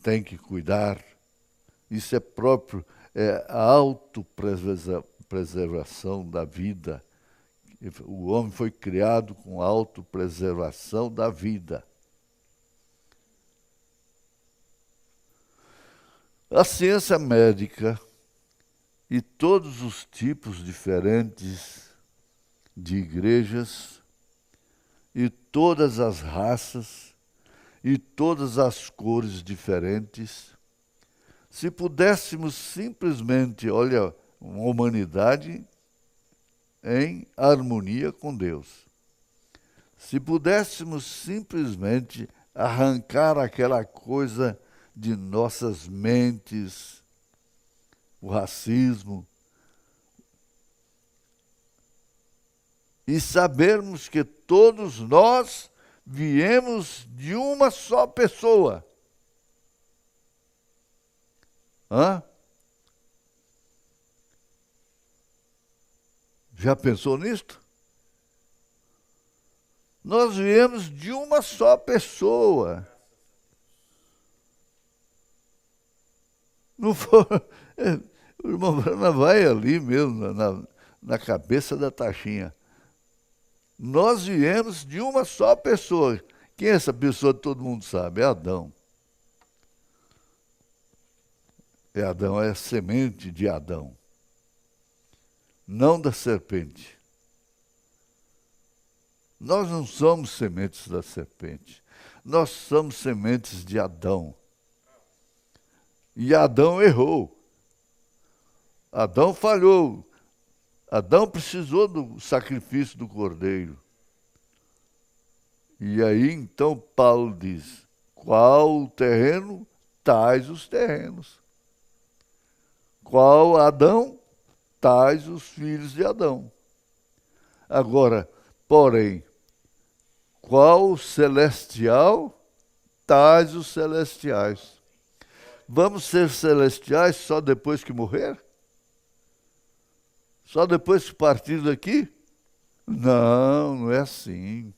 tem que cuidar. Isso é próprio, é a autopreservação da vida. O homem foi criado com a autopreservação da vida. A ciência médica e todos os tipos diferentes de igrejas e todas as raças e todas as cores diferentes Se pudéssemos simplesmente, olha, uma humanidade em harmonia com Deus. Se pudéssemos simplesmente arrancar aquela coisa de nossas mentes, o racismo, e sabermos que todos nós viemos de uma só pessoa. Hã? Já pensou nisto? Nós viemos de uma só pessoa. Não for, o irmão Brana vai ali mesmo, na cabeça da taxinha. Nós viemos de uma só pessoa. Quem é essa pessoa? Todo mundo sabe, é Adão. Adão é a semente de Adão, não da serpente. Nós não somos sementes da serpente, nós somos sementes de Adão. E Adão errou. Adão falhou. Adão precisou do sacrifício do cordeiro. E aí então Paulo diz: qual o terreno, tais os terrenos. Qual Adão, tais os filhos de Adão. Agora, porém, qual o celestial, tais os celestiais. Vamos ser celestiais só depois que morrer? Só depois que partir daqui? Não, não é assim.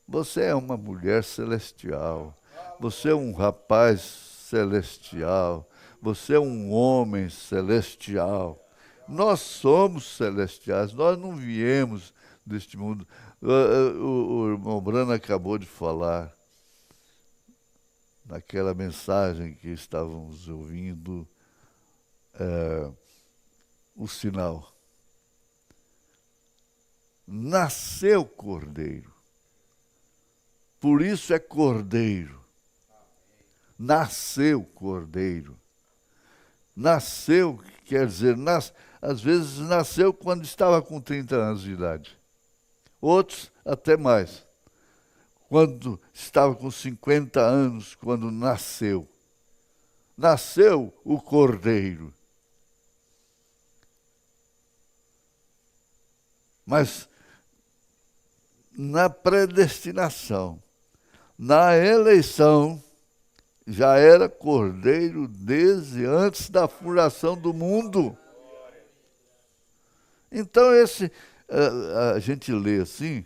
Você é uma mulher celestial. Você é um rapaz celestial. Você é um homem celestial. Nós somos celestiais, nós não viemos deste mundo. O irmão Brana acabou de falar, naquela mensagem que estávamos ouvindo, o sinal. Nasceu cordeiro. Por isso é cordeiro. Nasceu cordeiro. Nasceu, quer dizer, às vezes nasceu quando estava com 30 anos de idade. Outros até mais. Quando estava com 50 anos, quando nasceu. Nasceu o cordeiro. Mas na predestinação, na eleição, já era cordeiro desde antes da fundação do mundo. Então a gente lê assim,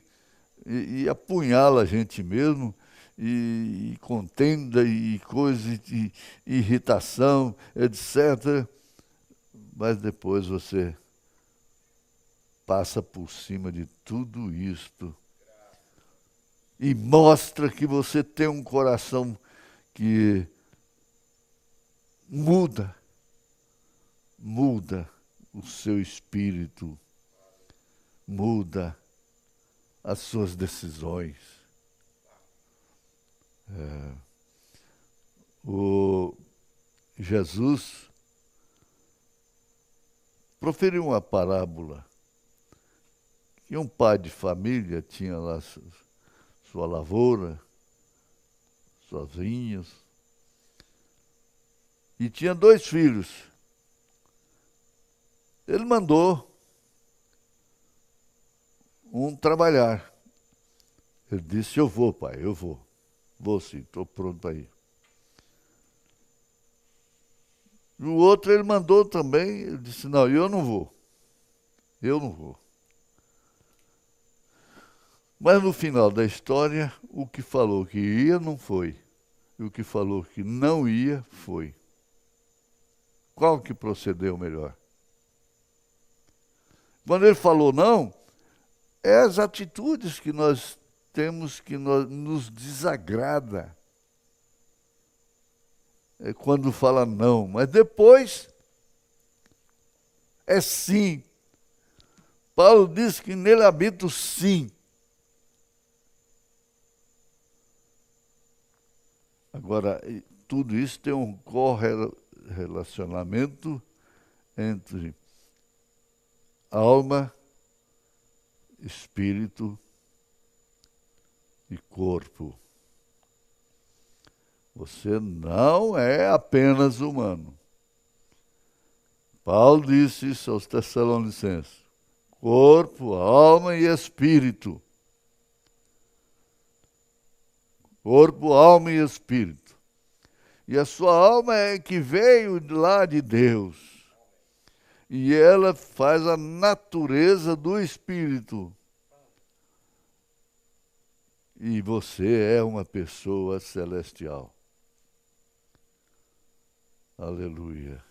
e apunhala a gente mesmo, e contenda, e coisa, e irritação, etc. Mas depois você passa por cima de tudo isto e mostra que você tem um coração que muda o seu espírito, muda as suas decisões. O Jesus proferiu uma parábola que um pai de família tinha lá sua lavoura, suas vinhas, e tinha 2 filhos. Ele mandou um trabalhar. Ele disse: eu vou, pai, eu vou. Vou sim, estou pronto para ir. E o outro ele mandou também, ele disse: não, eu não vou. Eu não vou. Mas no final da história, o que falou que ia não foi. E o que falou que não ia foi. Qual que procedeu melhor? Quando ele falou não, é as atitudes que nós temos que nos desagrada. É quando fala não, mas depois é sim. Paulo diz que nele habita o sim. Agora, tudo isso tem um relacionamento entre alma, espírito e corpo. Você não é apenas humano. Paulo disse isso aos Tessalonicenses: corpo, alma e espírito. Corpo, alma e espírito. E a sua alma é que veio lá de Deus. E ela faz a natureza do espírito. E você é uma pessoa celestial. Aleluia.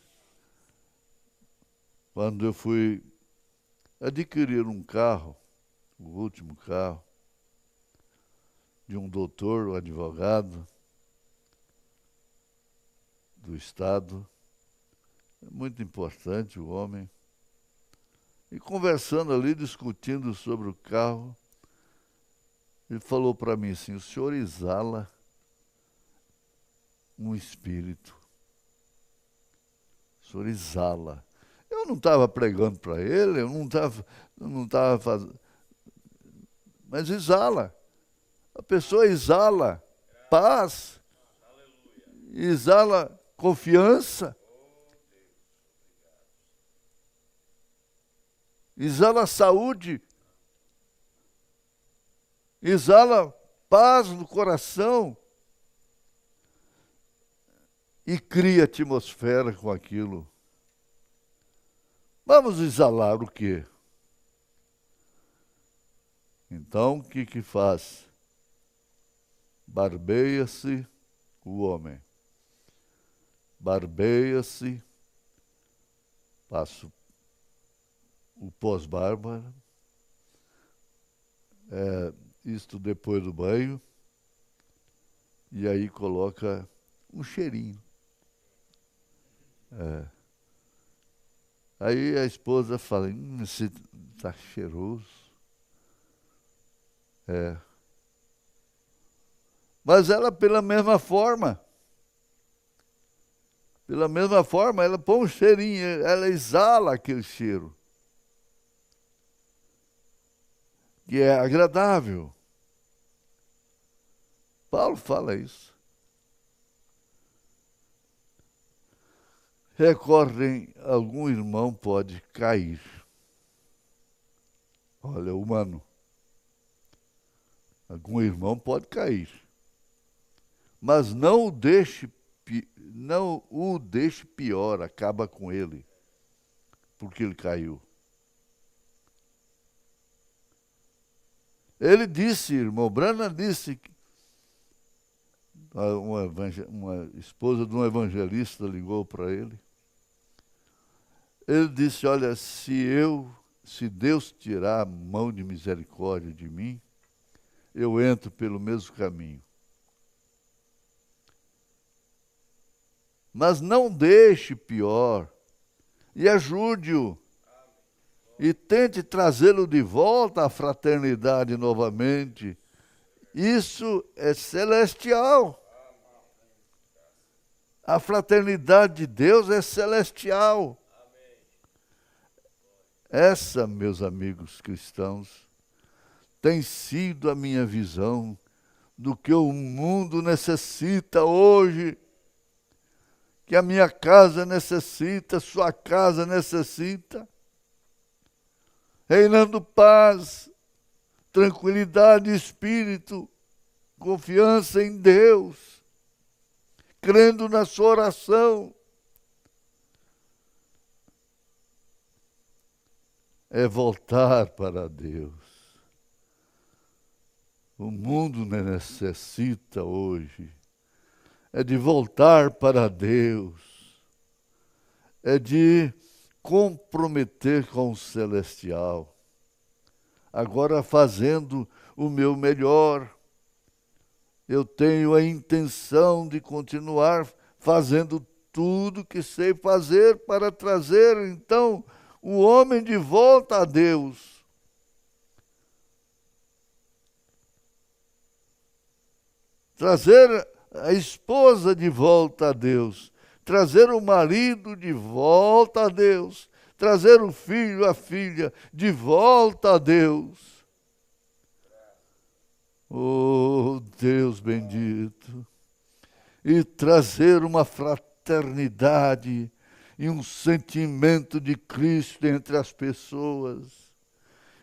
Quando eu fui adquirir um carro, o último carro, de um doutor, um advogado do Estado, muito importante o homem, e conversando ali, discutindo sobre o carro, ele falou para mim assim: o senhor exala um espírito. O senhor exala. Eu não estava pregando para ele, eu não estava fazendo. Mas exala. A pessoa exala paz, exala confiança, exala saúde, exala paz no coração e cria atmosfera com aquilo. Vamos exalar o quê? Então, o que faz? Barbeia-se o homem. Barbeia-se, passa o pós-barba, isto depois do banho, e aí coloca um cheirinho. Aí a esposa fala: você está cheiroso. Mas ela, pela mesma forma, ela põe um cheirinho, ela exala aquele cheiro, que é agradável. Paulo fala isso. Recordem, algum irmão pode cair. Olha, humano. Algum irmão pode cair. Mas não o deixe pior, acaba com ele, porque ele caiu. Ele disse, irmão Branham disse, uma esposa de um evangelista ligou para ele. Ele disse: olha, se Deus tirar a mão de misericórdia de mim, eu entro pelo mesmo caminho. Mas não deixe pior, e ajude-o, e tente trazê-lo de volta à fraternidade novamente. Isso é celestial. A fraternidade de Deus é celestial. Essa, meus amigos cristãos, tem sido a minha visão do que o mundo necessita hoje, que a minha casa necessita, sua casa necessita. Reinando paz, tranquilidade, espírito, confiança em Deus, crendo na sua oração. É voltar para Deus. O mundo necessita hoje é de voltar para Deus, é de comprometer com o celestial, agora fazendo o meu melhor. Eu tenho a intenção de continuar fazendo tudo que sei fazer para trazer, então, o homem de volta a Deus. Trazer a esposa de volta a Deus, trazer o marido de volta a Deus, trazer o filho, a filha de volta a Deus. Oh, Deus bendito! E trazer uma fraternidade e um sentimento de Cristo entre as pessoas.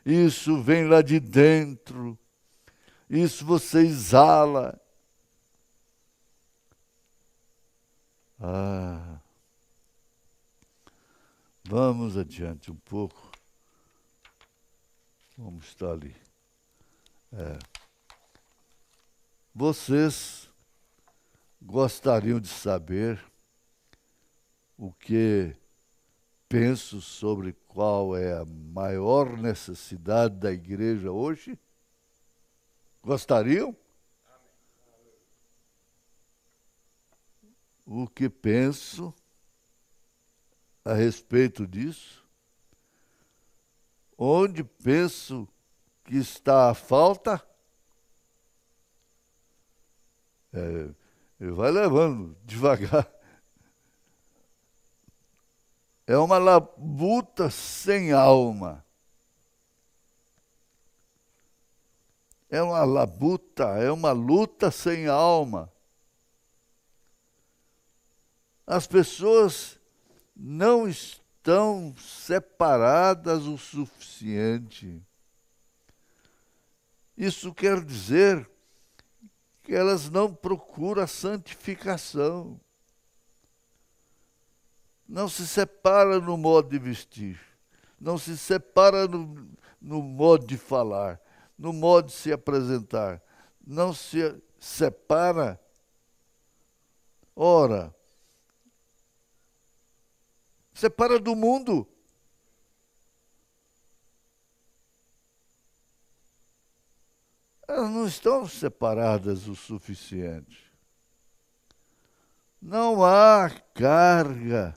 Isso vem lá de dentro. Isso você exala. Vamos adiante um pouco. Vamos estar ali. Vocês gostariam de saber o que penso sobre qual é a maior necessidade da igreja hoje? Gostariam? O que penso a respeito disso? Onde penso que está a falta? Vai levando devagar. É uma labuta sem alma. É uma labuta, é uma luta sem alma. As pessoas não estão separadas o suficiente. Isso quer dizer que elas não procuram a santificação. Não se separa no modo de vestir, não se separa no modo de falar, no modo de se apresentar, não se separa. Ora, separa do mundo. Elas não estão separadas o suficiente. Não há carga,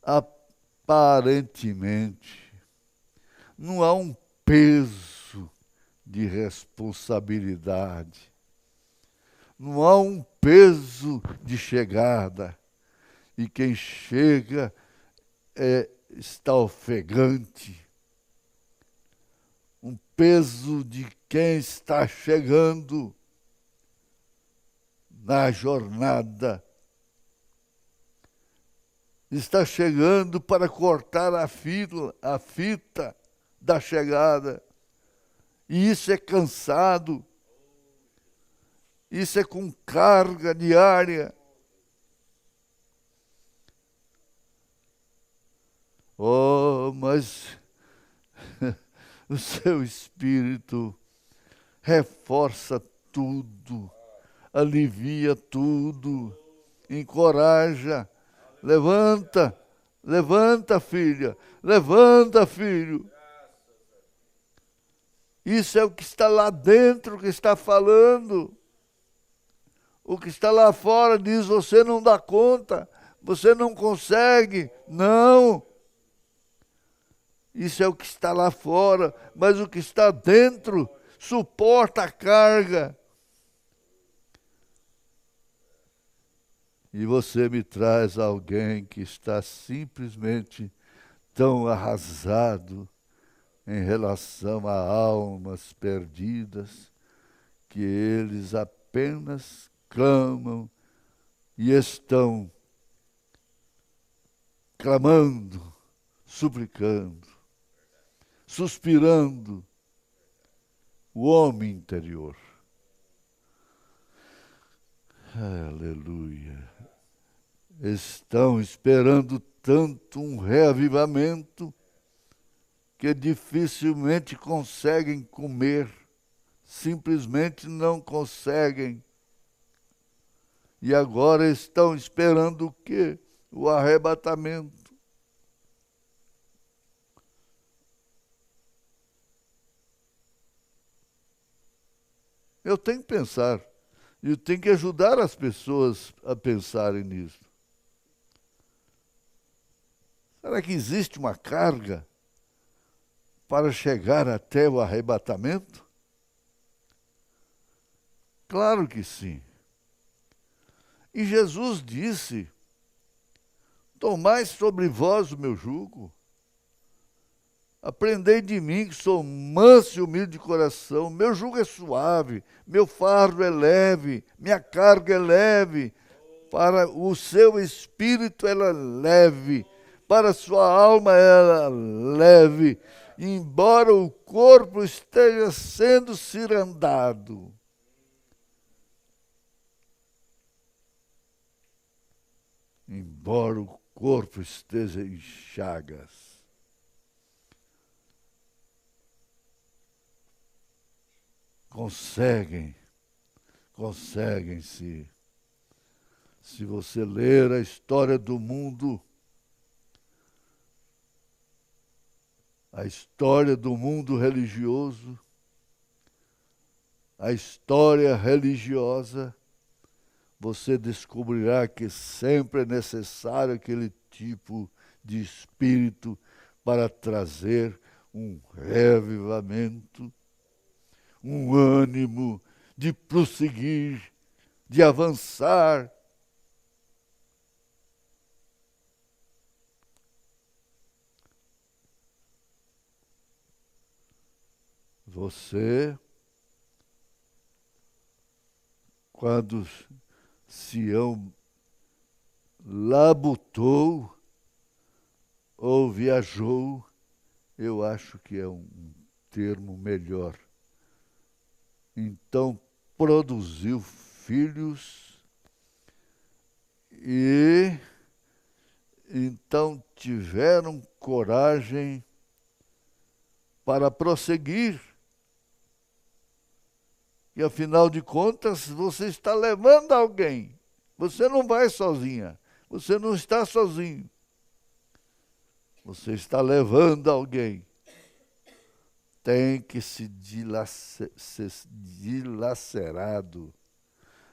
aparentemente. Não há um peso de responsabilidade. Não há um peso de chegada. E quem chega está ofegante. Um peso de quem está chegando na jornada. Está chegando para cortar a fita da chegada. E isso é cansado. Isso é com carga diária. Oh, mas o seu espírito reforça tudo, alivia tudo, encoraja. Levanta, levanta, filha, levanta, filho. Isso é o que está lá dentro que está falando. O que está lá fora diz: você não dá conta, você não consegue. Não. Isso é o que está lá fora, mas o que está dentro suporta a carga. E você me traz alguém que está simplesmente tão arrasado em relação a almas perdidas, que eles apenas clamam e estão clamando, suplicando, suspirando o homem interior. Aleluia. Estão esperando tanto um reavivamento que dificilmente conseguem comer, simplesmente não conseguem. E agora estão esperando o quê? O arrebatamento. Eu tenho que pensar, eu tenho que ajudar as pessoas a pensarem nisso. Será que existe uma carga para chegar até o arrebatamento? Claro que sim. E Jesus disse Tomai sobre vós o meu jugo. Aprendei de mim, que sou manso e humilde de coração. Meu jugo é suave, meu fardo é leve, minha carga é leve. Para o seu espírito ela é leve, para a sua alma ela é leve. Embora o corpo esteja sendo cirandado. Embora o corpo esteja em chagas. Conseguem se você ler a história do mundo, a história do mundo religioso, a história religiosa, você descobrirá que sempre é necessário aquele tipo de espírito para trazer um reavivamento, um ânimo de prosseguir, de avançar. Você, quando Sião labutou ou viajou, eu acho que é um termo melhor. Então produziu filhos e então tiveram coragem para prosseguir. E afinal de contas, você está levando alguém. Você não vai sozinha. Você não está sozinho. Você está levando alguém. Tem que ser dilacerado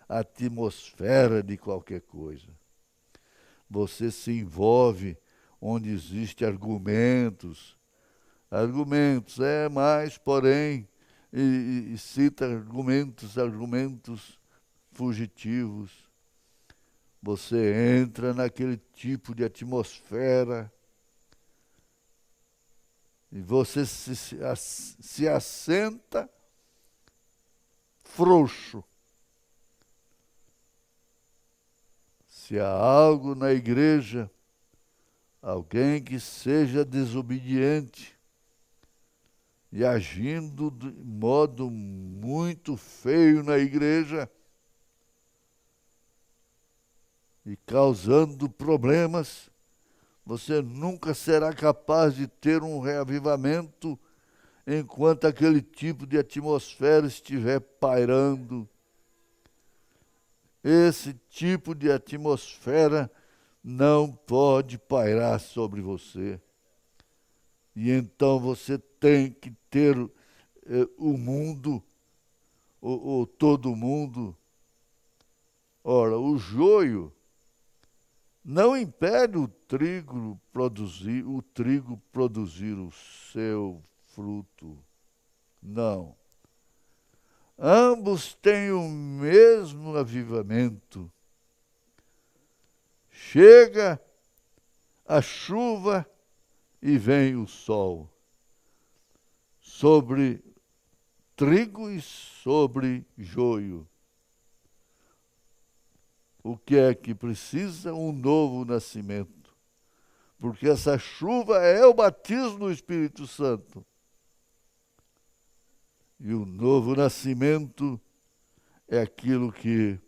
a atmosfera de qualquer coisa. Você se envolve onde existem argumentos. Argumentos, mas, porém, e cita argumentos fugitivos. Você entra naquele tipo de atmosfera e você se assenta frouxo. Se há algo na igreja, alguém que seja desobediente e agindo de modo muito feio na igreja e causando problemas, você nunca será capaz de ter um reavivamento enquanto aquele tipo de atmosfera estiver pairando. Esse tipo de atmosfera não pode pairar sobre você. E então você tem que ter o mundo, ou todo mundo. Ora, o joio não impede o trigo produzir o seu fruto. Não. Ambos têm o mesmo avivamento. Chega a chuva e vem o sol sobre trigo e sobre joio. O que é que precisa? Um novo nascimento. Porque essa chuva é o batismo do Espírito Santo. E o novo nascimento é aquilo que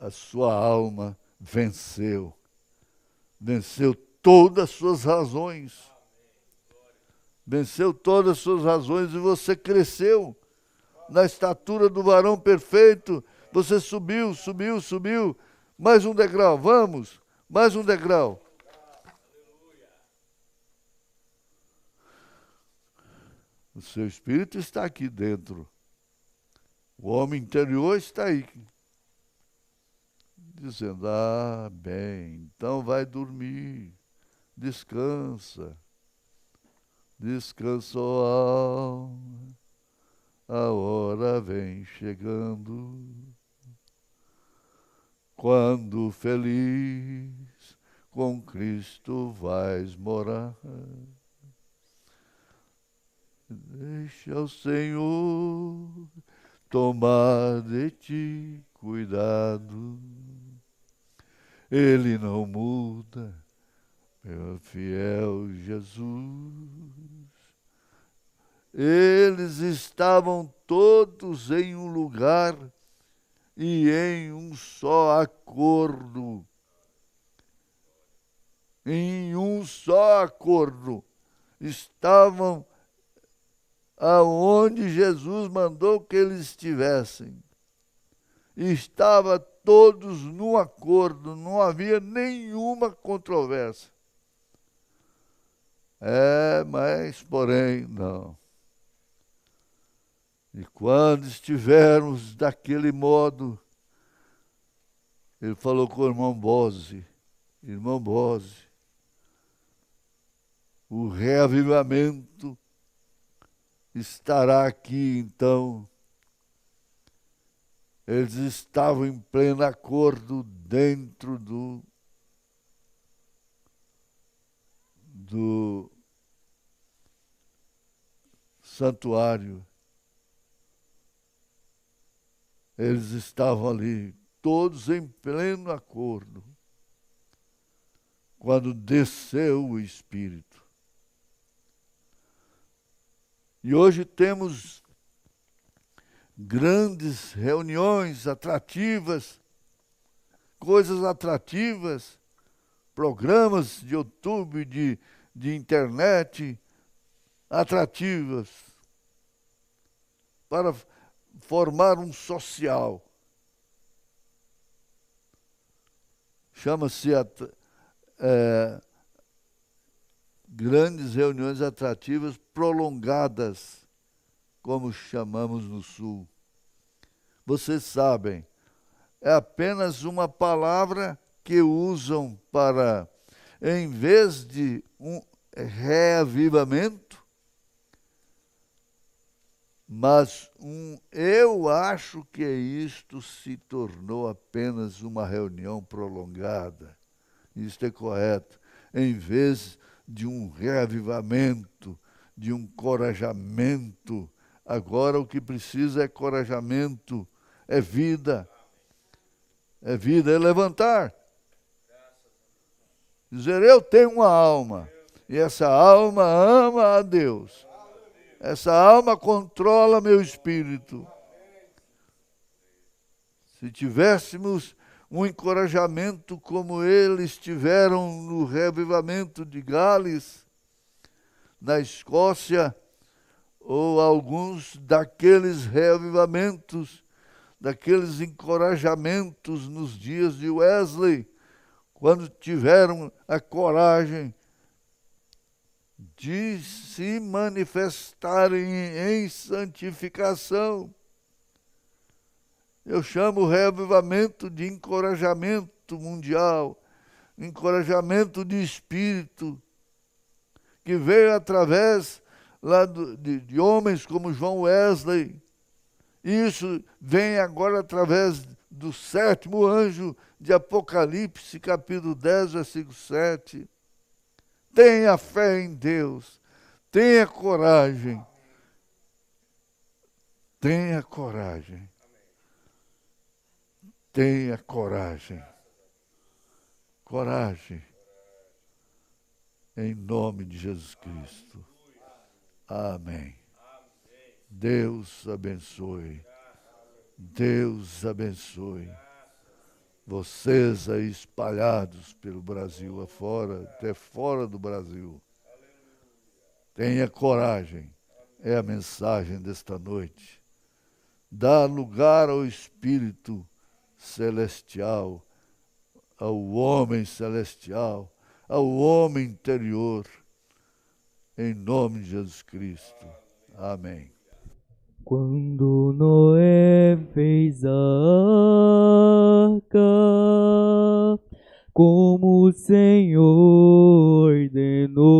a sua alma venceu. Venceu todas as suas razões. Venceu todas as suas razões e você cresceu na estatura do varão perfeito. Você subiu. Mais um degrau, vamos. Mais um degrau. O seu espírito está aqui dentro. O homem interior está aí. Dizendo, bem, então vai dormir. Descansa. Descansa, ó alma. A hora vem chegando. Quando feliz com Cristo vais morar. Deixa o Senhor tomar de ti cuidado. Ele não muda, meu fiel Jesus. Eles estavam todos em um lugar e em um só acordo. Em um só acordo. Estavam aonde Jesus mandou que eles estivessem. Estava todos num acordo, não havia nenhuma controvérsia. Mas, porém, não. E quando estivermos daquele modo, ele falou com o irmão Bose, o reavivamento estará aqui, então. Eles estavam em pleno acordo dentro do santuário. Eles estavam ali, todos em pleno acordo, quando desceu o Espírito. E hoje temos grandes reuniões atrativas, coisas atrativas, programas de YouTube, de internet, atrativas, para formar um social. Chama-se grandes reuniões atrativas prolongadas, como chamamos no Sul. Vocês sabem, é apenas uma palavra que usam para, em vez de um reavivamento, mas eu acho que isto se tornou apenas uma reunião prolongada. Isto é correto. Em vez de um reavivamento, de um encorajamento, agora o que precisa é encorajamento, é vida. É vida, é levantar. Dizer, eu tenho uma alma, e essa alma ama a Deus. Essa alma controla meu espírito. Se tivéssemos um encorajamento como eles tiveram no reavivamento de Gales, na Escócia, ou alguns daqueles reavivamentos, daqueles encorajamentos nos dias de Wesley, quando tiveram a coragem de se manifestarem em santificação. Eu chamo o reavivamento de encorajamento mundial, encorajamento de espírito, que veio através lá de homens como João Wesley. Isso vem agora através do 7º anjo de Apocalipse, capítulo 10, versículo 7. Tenha fé em Deus, tenha coragem. Tenha coragem. Tenha coragem. Coragem. Em nome de Jesus Cristo. Amém. Deus abençoe. Deus abençoe. Vocês aí espalhados pelo Brasil afora, até fora do Brasil. Tenha coragem. É a mensagem desta noite. Dá lugar ao Espírito celestial, ao homem celestial, ao homem interior, em nome de Jesus Cristo. Amém. Quando Noé fez a arca, como o Senhor ordenou,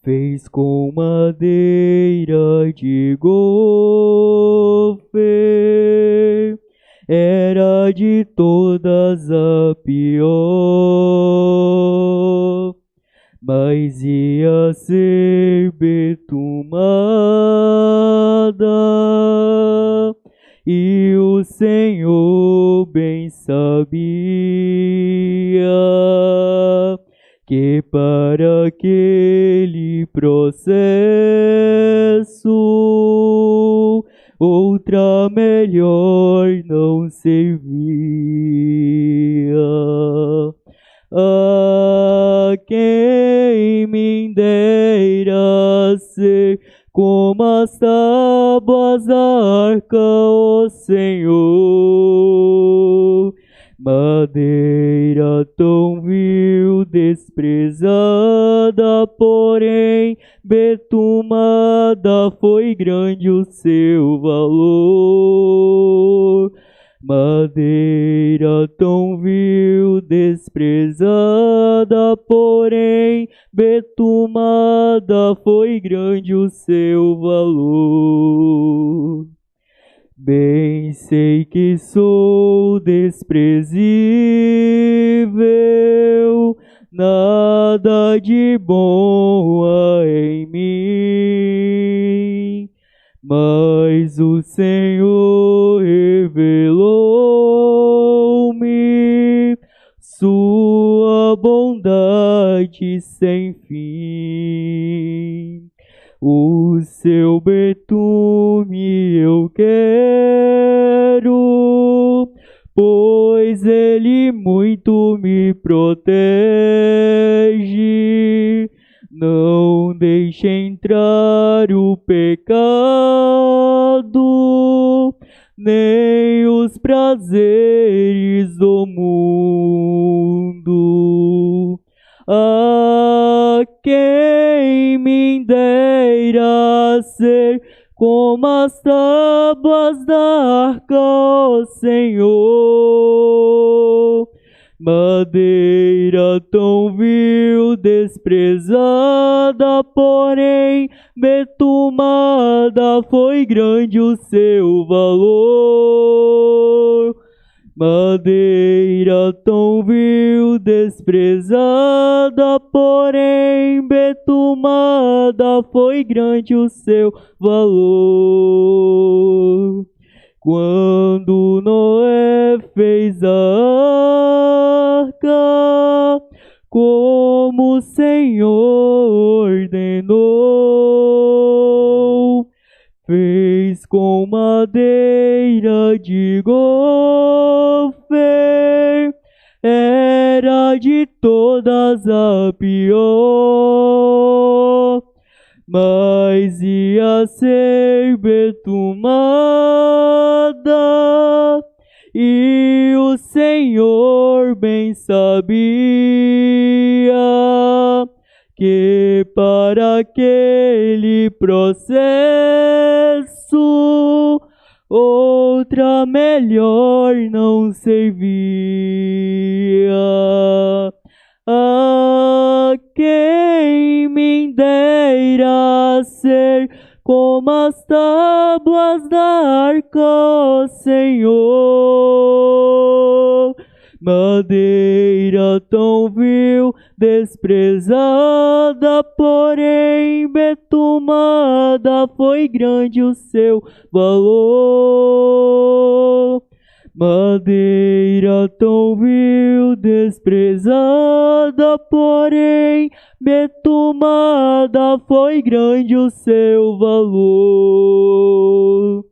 fez com madeira de gofer era de todas a pior, mas ia ser betumada, e o Senhor bem sabia que para aquele processo outra melhor não servia. A quem me dera ser como as tábuas da arca, ó Senhor, madeira tão vil, desprezada, porém betumada, foi grande o seu valor. Madeira tão vil, desprezada, porém betumada, foi grande o seu valor. Bem sei que sou desprezível, nada de bom há em mim, mas o Senhor revelou-me sua bondade sem fim. O seu betume eu quero, pois ele muito me protege. Não deixe entrar o pecado, nem os prazeres do mundo. A quem me dera ser como as tábuas da arca, ó Senhor, madeira tão vil, desprezada, porém betumada, foi grande o seu valor. Madeira tão vil, desprezada, porém betumada, foi grande o seu valor. Quando Noé fez a arca, como o Senhor ordenou, fez com madeira de gofer, era de todas a pior, mas ia ser betumada, e o Senhor bem sabia que para aquele processo outra melhor não servia. A quem me dera ser como as tábuas da arca, ó Senhor, madeira tão vil, desprezada, porém betumada, foi grande o seu valor. Madeira tão vil, desprezada, porém betumada, foi grande o seu valor.